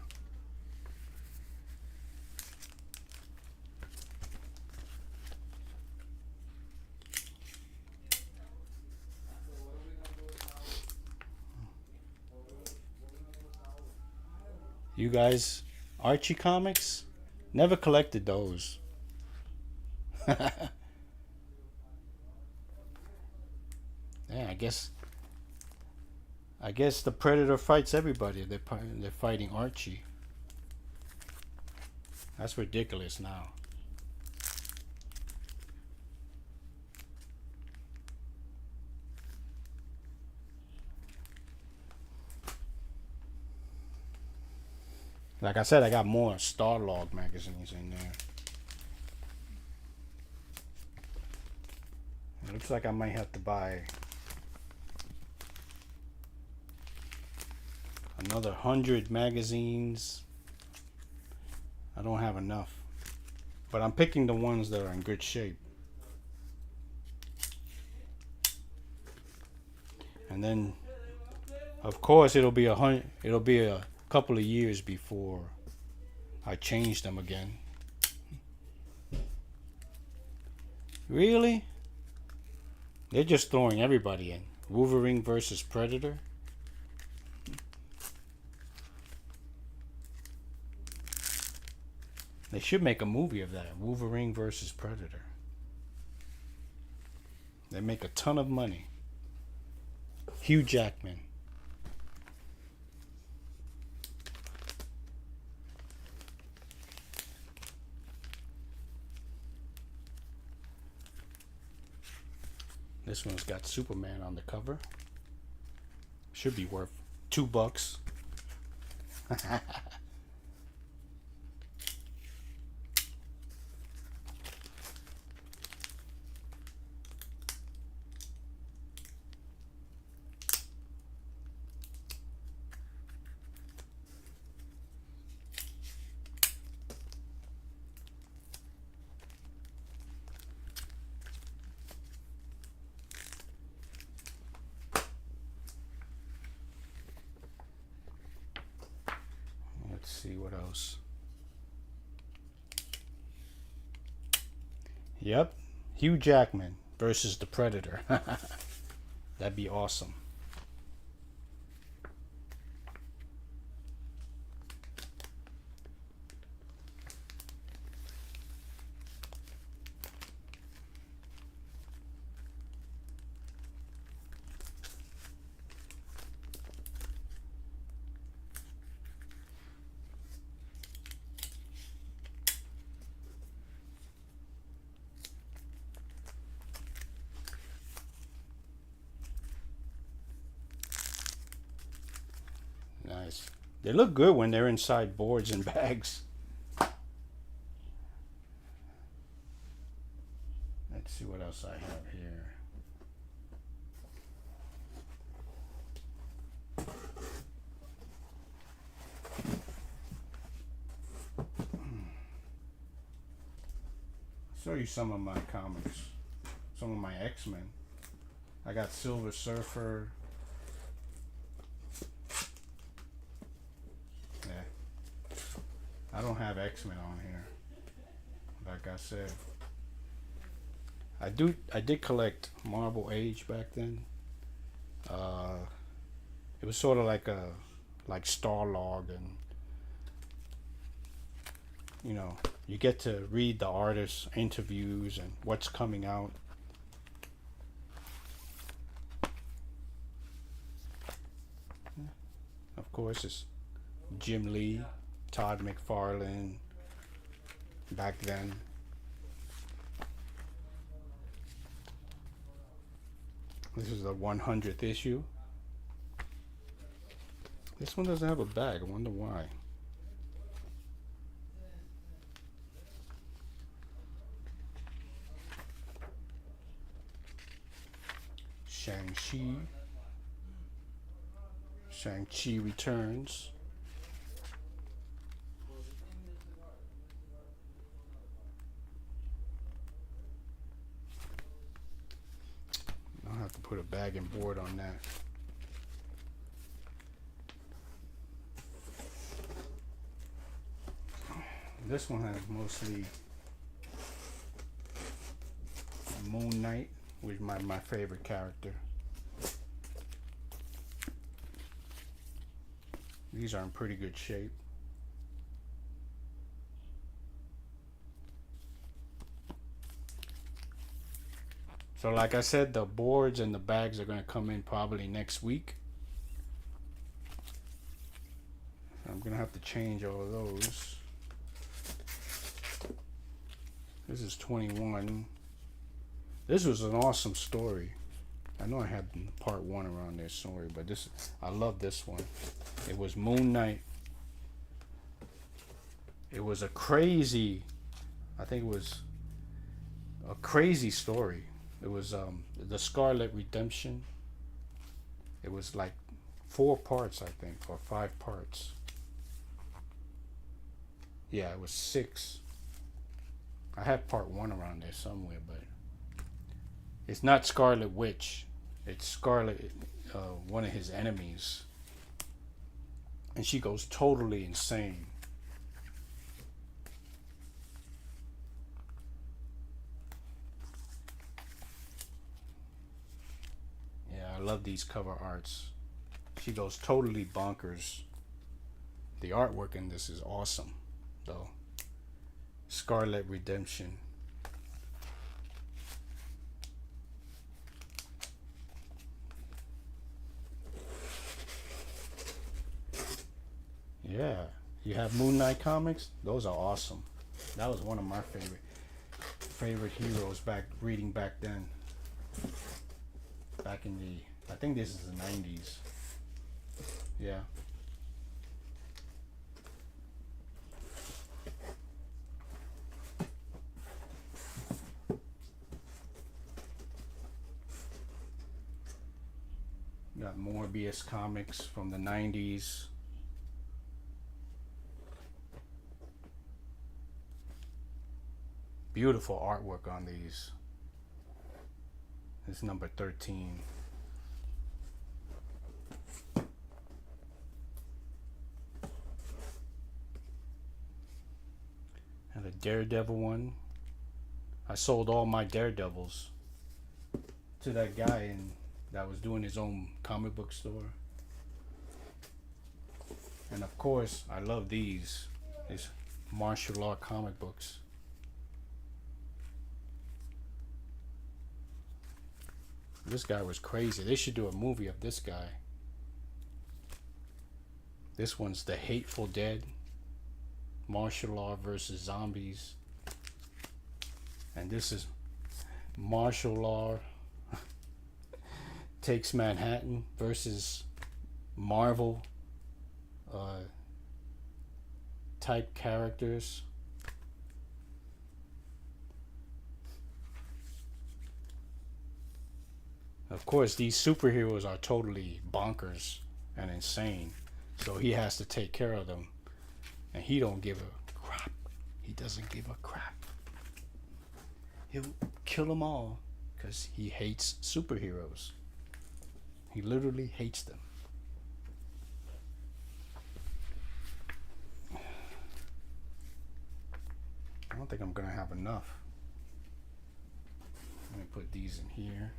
You guys, Archie comics? Never collected those. Yeah, I guess the Predator fights everybody. They're fighting Archie. That's ridiculous now. Like I said, I got more Starlog magazines in there. It looks like I might have to buy another 100 magazines. I don't have enough. But I'm picking the ones that are in good shape. And then, of course, it'll be a couple of years before I change them again. Really? They're just throwing everybody in. Wolverine versus Predator. They should make a movie of that. Wolverine versus Predator. They make a ton of money. Hugh Jackman. This one's got Superman on the cover. Should be worth $2. Let's see what else. Yep, Hugh Jackman versus the Predator. That'd be awesome. They look good when they're inside boards and bags. Let's see what else I have here. Show you some of my comics, some of my X-Men. I got Silver Surfer. Yeah, I don't have X-Men on here. Like I said, I did collect Marvel Age back then. It was sort of like Starlog, and you know, you get to read the artists' interviews and what's coming out. Of course, it's Jim Lee, Todd McFarlane back then. This is the 100th issue. This one doesn't have a bag. I wonder why. Shang-Chi. Shang-Chi Returns. I'll have to put a bag and board on that. This one has mostly Moon Knight, which is my favorite character. These are in pretty good shape. So like I said, the boards and the bags are going to come in probably next week. I'm going to have to change all of those. This is 21. This was an awesome story. I know I had part 1 around this story, but this, I love this one. It was Moon Knight. It was a crazy, I think it was a crazy story. It was the Scarlet Redemption. It was like 4 parts, I think, or 5 parts. Yeah, it was 6. I had part 1 around there somewhere, but it's not Scarlet Witch. It's Scarlet, one of his enemies. And she goes totally insane. Yeah, I love these cover arts. She goes totally bonkers. The artwork in this is awesome, though. Scarlet Redemption. Yeah, you have Moon Knight comics. Those are awesome. That was one of my favorite heroes reading back then. Back in the, I think this is the 90s. Yeah. Got Morbius comics from the 90s. Beautiful artwork on these. This is number 13. And the Daredevil one. I sold all my Daredevils to that guy that was doing his own comic book store. And of course, I love these martial art comic books. This guy was crazy. They should do a movie of this guy. This one's The Hateful Dead. Martial law versus zombies. And this is martial law takes Manhattan versus Marvel type characters. Of course, these superheroes are totally bonkers and insane, so he has to take care of them, and he don't give a crap. He doesn't give a crap. He'll kill them all because he hates superheroes. He literally hates them. I don't think I'm gonna have enough. Let me put these in here.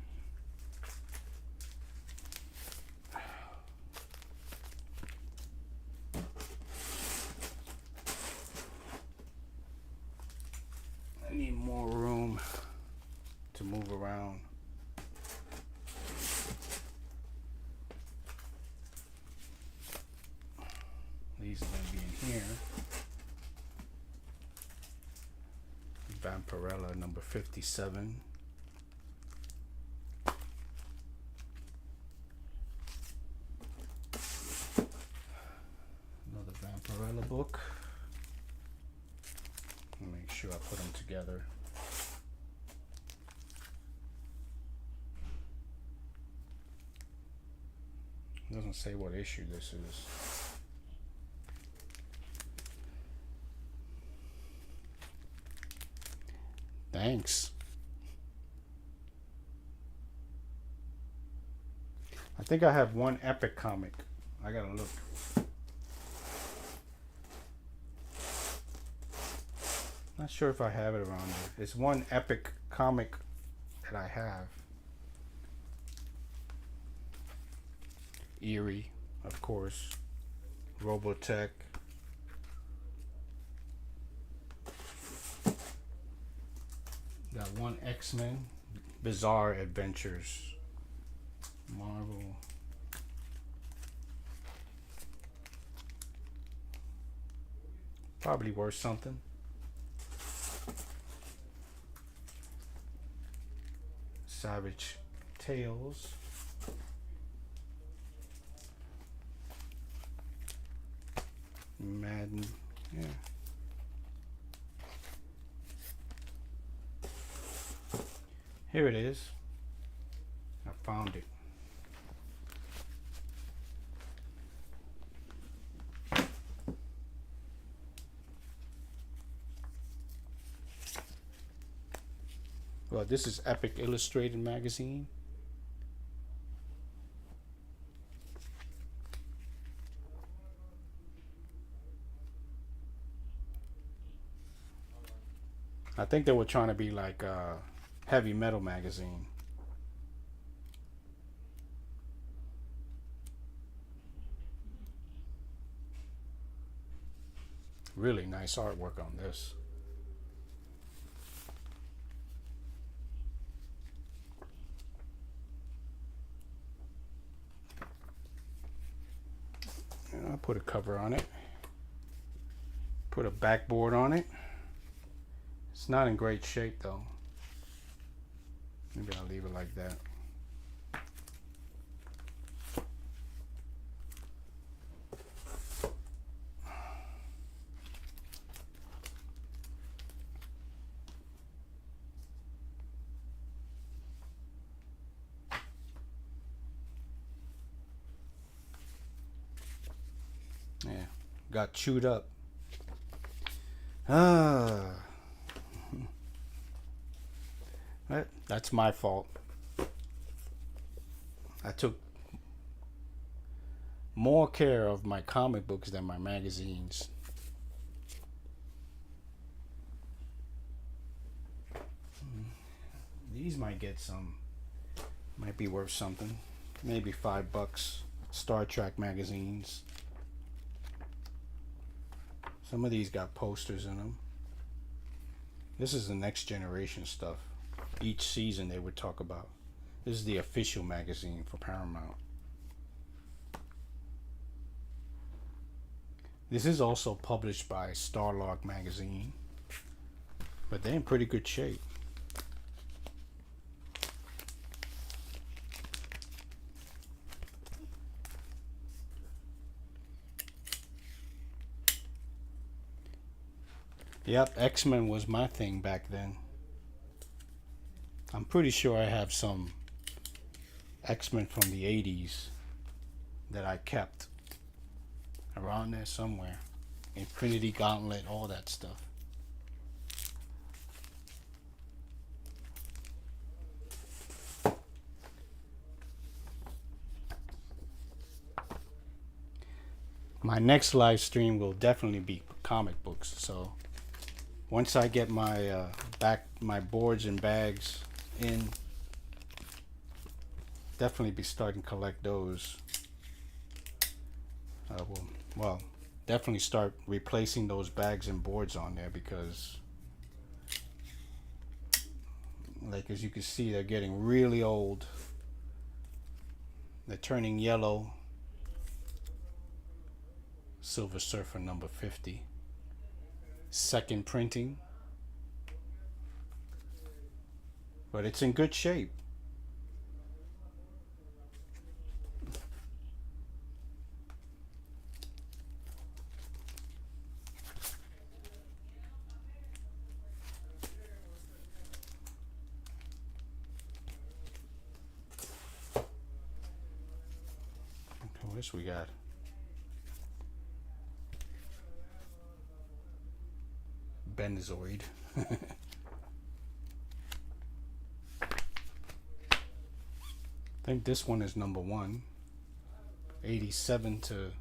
I need more room to move around. These are going to be in here. Vampirella number 57. Another Vampirella book. Make sure I put them together. It doesn't say what issue this is. Thanks. I think I have one epic comic. I gotta look. Not sure if I have it around there. It's one epic comic that I have. Eerie, of course. Robotech. Got one X-Men. Bizarre Adventures. Marvel. Probably worth something. Savage Tales. Madden. Yeah. Here it is. I found it. Well, this is Epic Illustrated magazine. I think they were trying to be like a heavy metal magazine. Really nice artwork on this. And I'll put a cover on it. Put a backboard on it. It's not in great shape though. Maybe I'll leave it like that. Yeah, got chewed up. That's my fault. I took more care of my comic books than my magazines. These might get some, might be worth something. Maybe $5. Star Trek magazines. Some of these got posters in them. This is the Next Generation stuff. Each season they would talk about. This is the official magazine for Paramount. This is also published by Starlog magazine, but they're in pretty good shape. Yep, X-Men was my thing back then. I'm pretty sure I have some X-Men from the 80s that I kept around there somewhere. Infinity Gauntlet, all that stuff. My next live stream will definitely be comic books. So once I get my my boards and bags in, definitely be starting to collect those. Well, definitely start replacing those bags and boards on there because, like as you can see, they're getting really old. They're turning yellow. Silver Surfer number 50. Second printing. But it's in good shape. What else we got? Benzoid. I think this one is number 1. 87 to...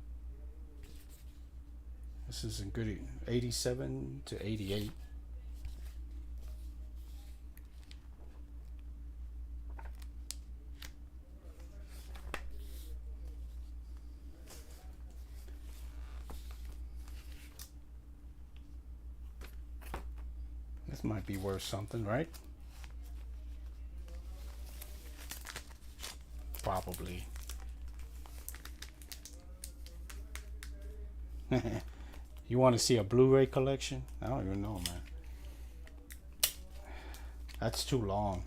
This is in good... 87 to 88. This might be worth something, right? Probably. You want to see a Blu-ray collection? I don't even know, man. That's too long.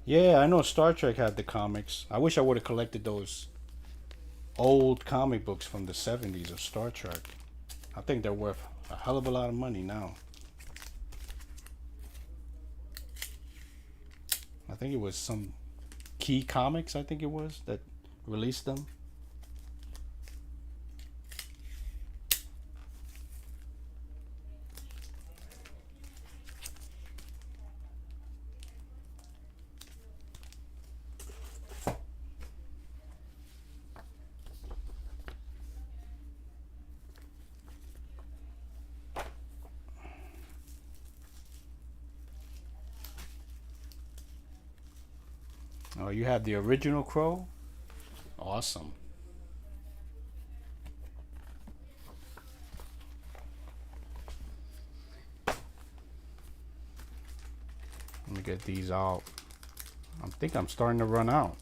Yeah, I know Star Trek had the comics. I wish I would have collected those old comic books from the 70s of Star Trek. I think they're worth a hell of a lot of money now. I think it was some Key Comics, I think it was, that released them. Oh, you have the original Crow? Awesome. Let me get these out. I think I'm starting to run out.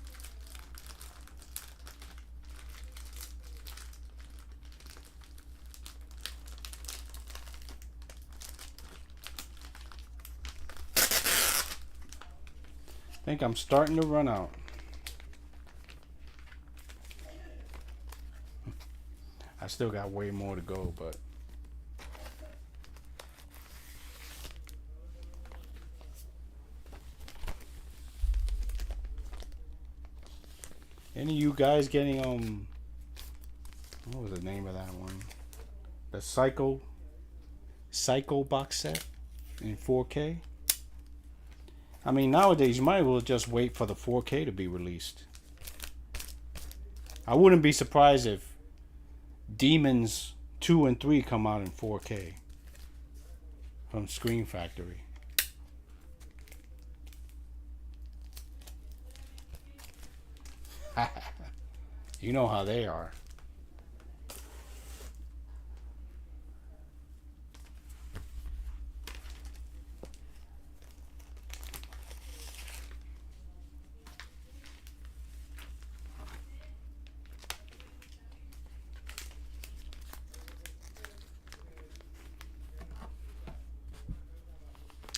I think I'm starting to run out. I still got way more to go, but any of you guys getting what was the name of that one? The Psycho box set in 4K? I mean, nowadays you might as well just wait for the 4K to be released. I wouldn't be surprised if Demons 2 and 3 come out in 4K from Screen Factory. You know how they are.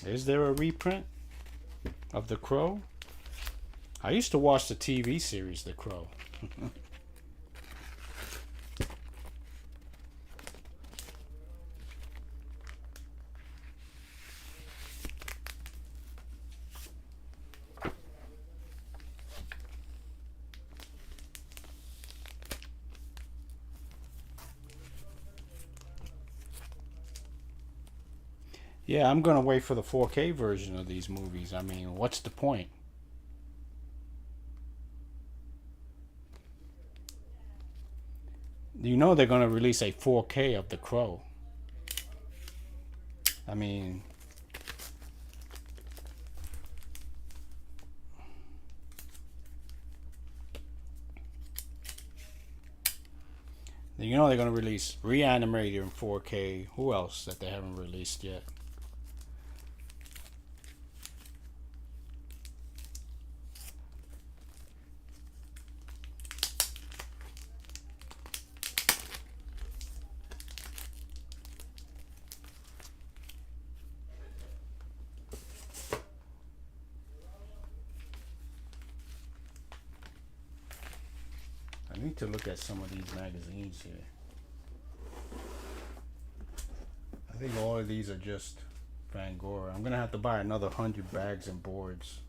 Is there a reprint of The Crow? I used to watch the TV series The Crow. Yeah, I'm gonna wait for the 4K version of these movies. I mean, what's the point? You know they're gonna release a 4K of The Crow. I mean, you know they're gonna release Reanimator in 4K. Who else that they haven't released yet? I need to look at some of these magazines here. I think all of these are just Fangoria. I'm gonna have to buy another 100 bags and boards.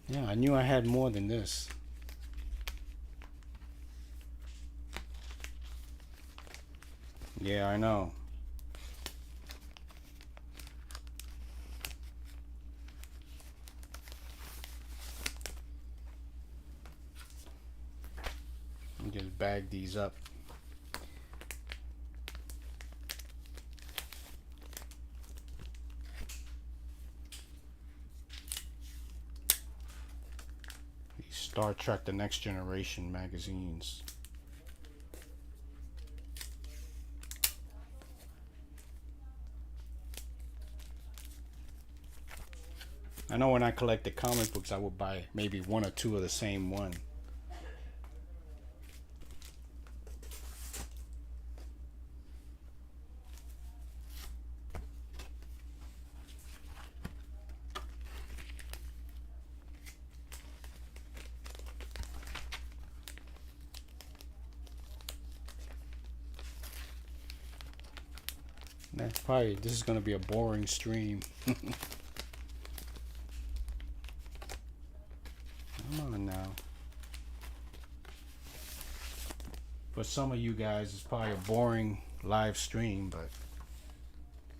Yeah, I knew I had more than this. Yeah, I know. Just bag these up. These Star Trek The Next Generation magazines. I know when I collected comic books, I would buy maybe one or two of the same one. That's probably, this is going to be a boring stream. Come on now. For some of you guys, it's probably a boring live stream, but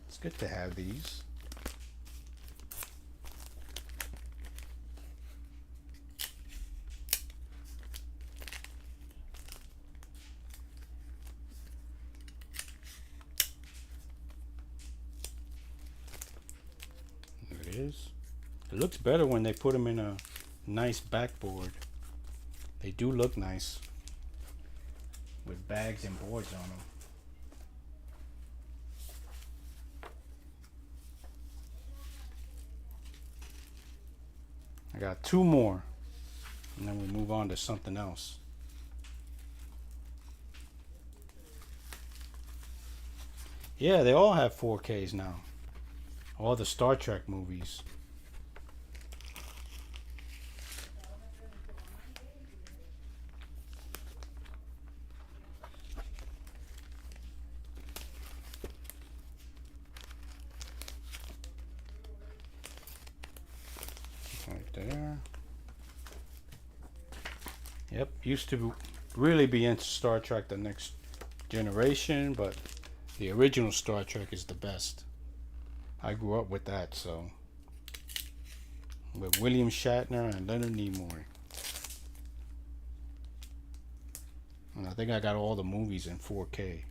it's good to have these. There it is. It looks better when they put them in a nice backboard. They do look nice with bags and boards on them. I got two more, and then we move on to something else. Yeah, they all have 4Ks now. All the Star Trek movies. Right there. Yep, used to really be into Star Trek The Next Generation, but the original Star Trek is the best. I grew up with that, so. With William Shatner and Leonard Nimoy. And I think I got all the movies in 4K.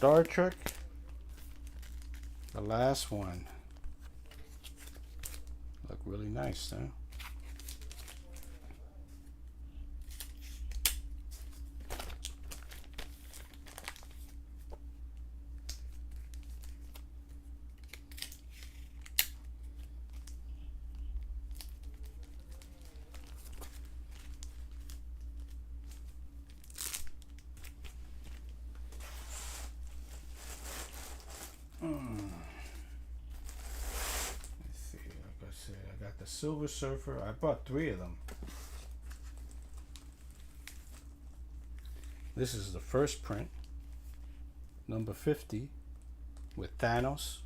Star Trek. The last one. Look really nice, huh? Let's see, like I said, I got the Silver Surfer. I bought 3 of them. This is the first print, number 50, with Thanos.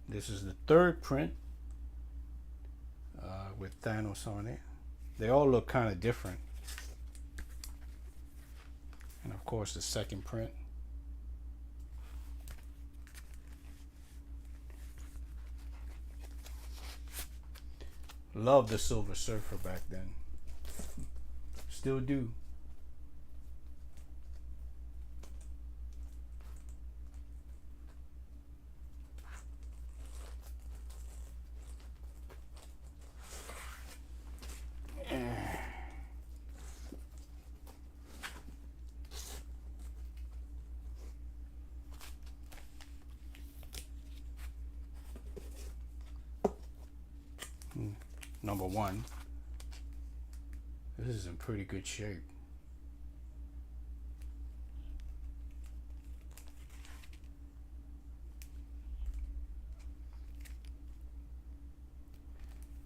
This is the third print with Thanos on it. They all look kind of different. And of course the second print. Loved the Silver Surfer back then. Still do. Number 1. This is in pretty good shape.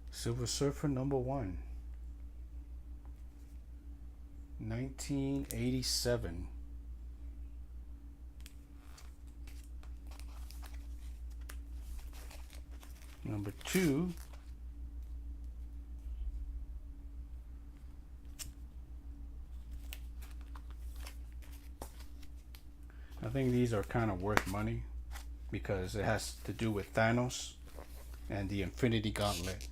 Silver Surfer number 1. 1987. Number 2. I think these are kind of worth money because it has to do with Thanos and the Infinity Gauntlet.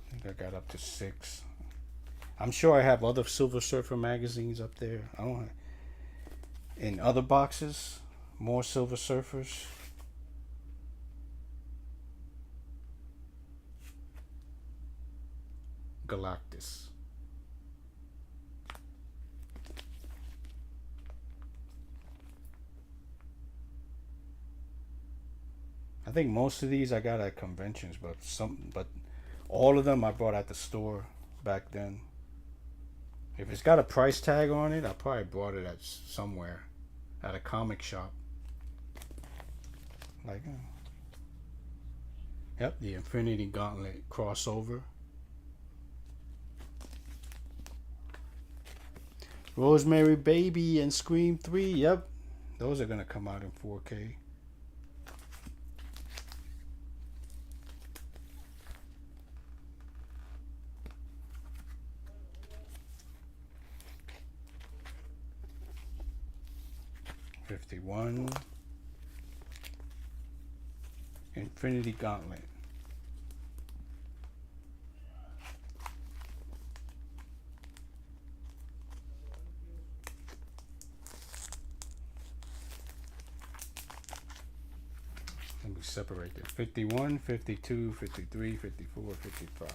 I think I got up to 6. I'm sure I have other Silver Surfer magazines up there. I don't have, in other boxes, more Silver Surfers. Galactus. I think most of these I got at conventions, but all of them I bought at the store back then. If it's got a price tag on it, I probably bought it at somewhere, at a comic shop. Like, yep, the Infinity Gauntlet crossover. Rosemary Baby and Scream 3. Yep, those are gonna come out in 4K. '51. Infinity Gauntlet. Let me separate it. 51, 52, 53, 54, 55.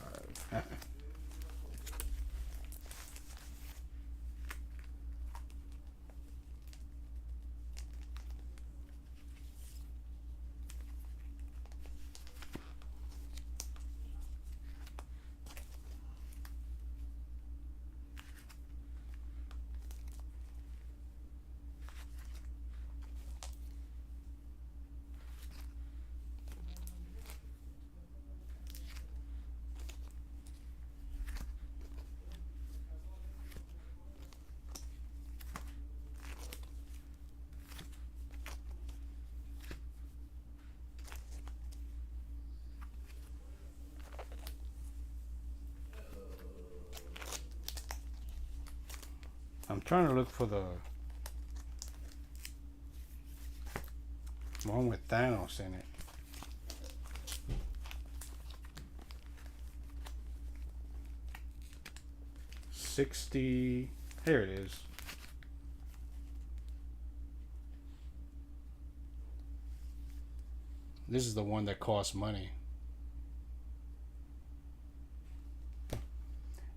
I'm trying to look for the one with Thanos in it. 60. Here it is. This is the one that costs money.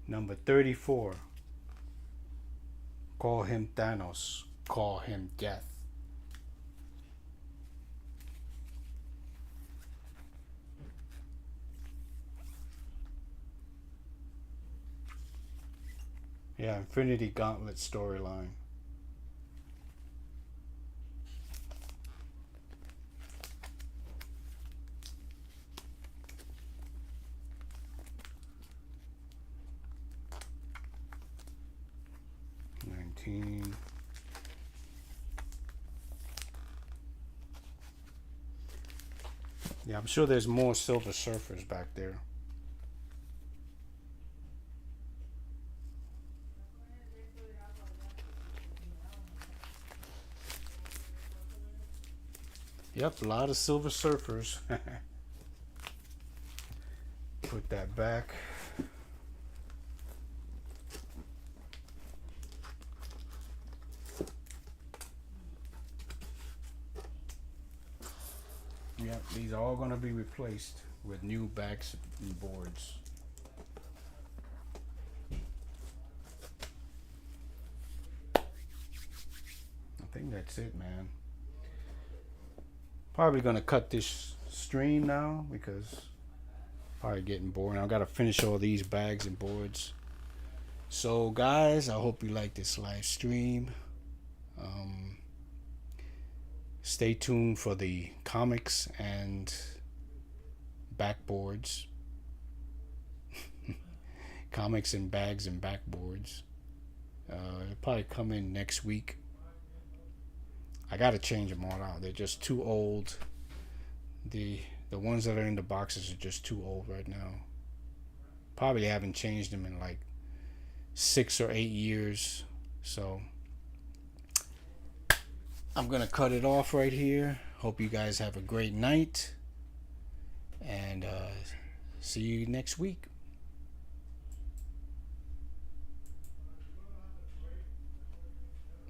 Number 34. Call him Thanos. Call him Death. Yeah, Infinity Gauntlet storyline. Yeah, I'm sure there's more Silver Surfers back there. Yep, a lot of Silver Surfers. Put that back. Yep, these are all going to be replaced with new backs and boards. I think that's it, man. Probably going to cut this stream now because probably getting boring. I've got to finish all these bags and boards. So, guys, I hope you like this live stream. Stay tuned for the comics and backboards. Comics and bags and backboards. It'll probably come in next week. I gotta change them all out. They're just too old. The ones that are in the boxes are just too old right now. Probably haven't changed them in like 6 or 8 years. So I'm gonna cut it off right here. Hope you guys have a great night, and see you next week.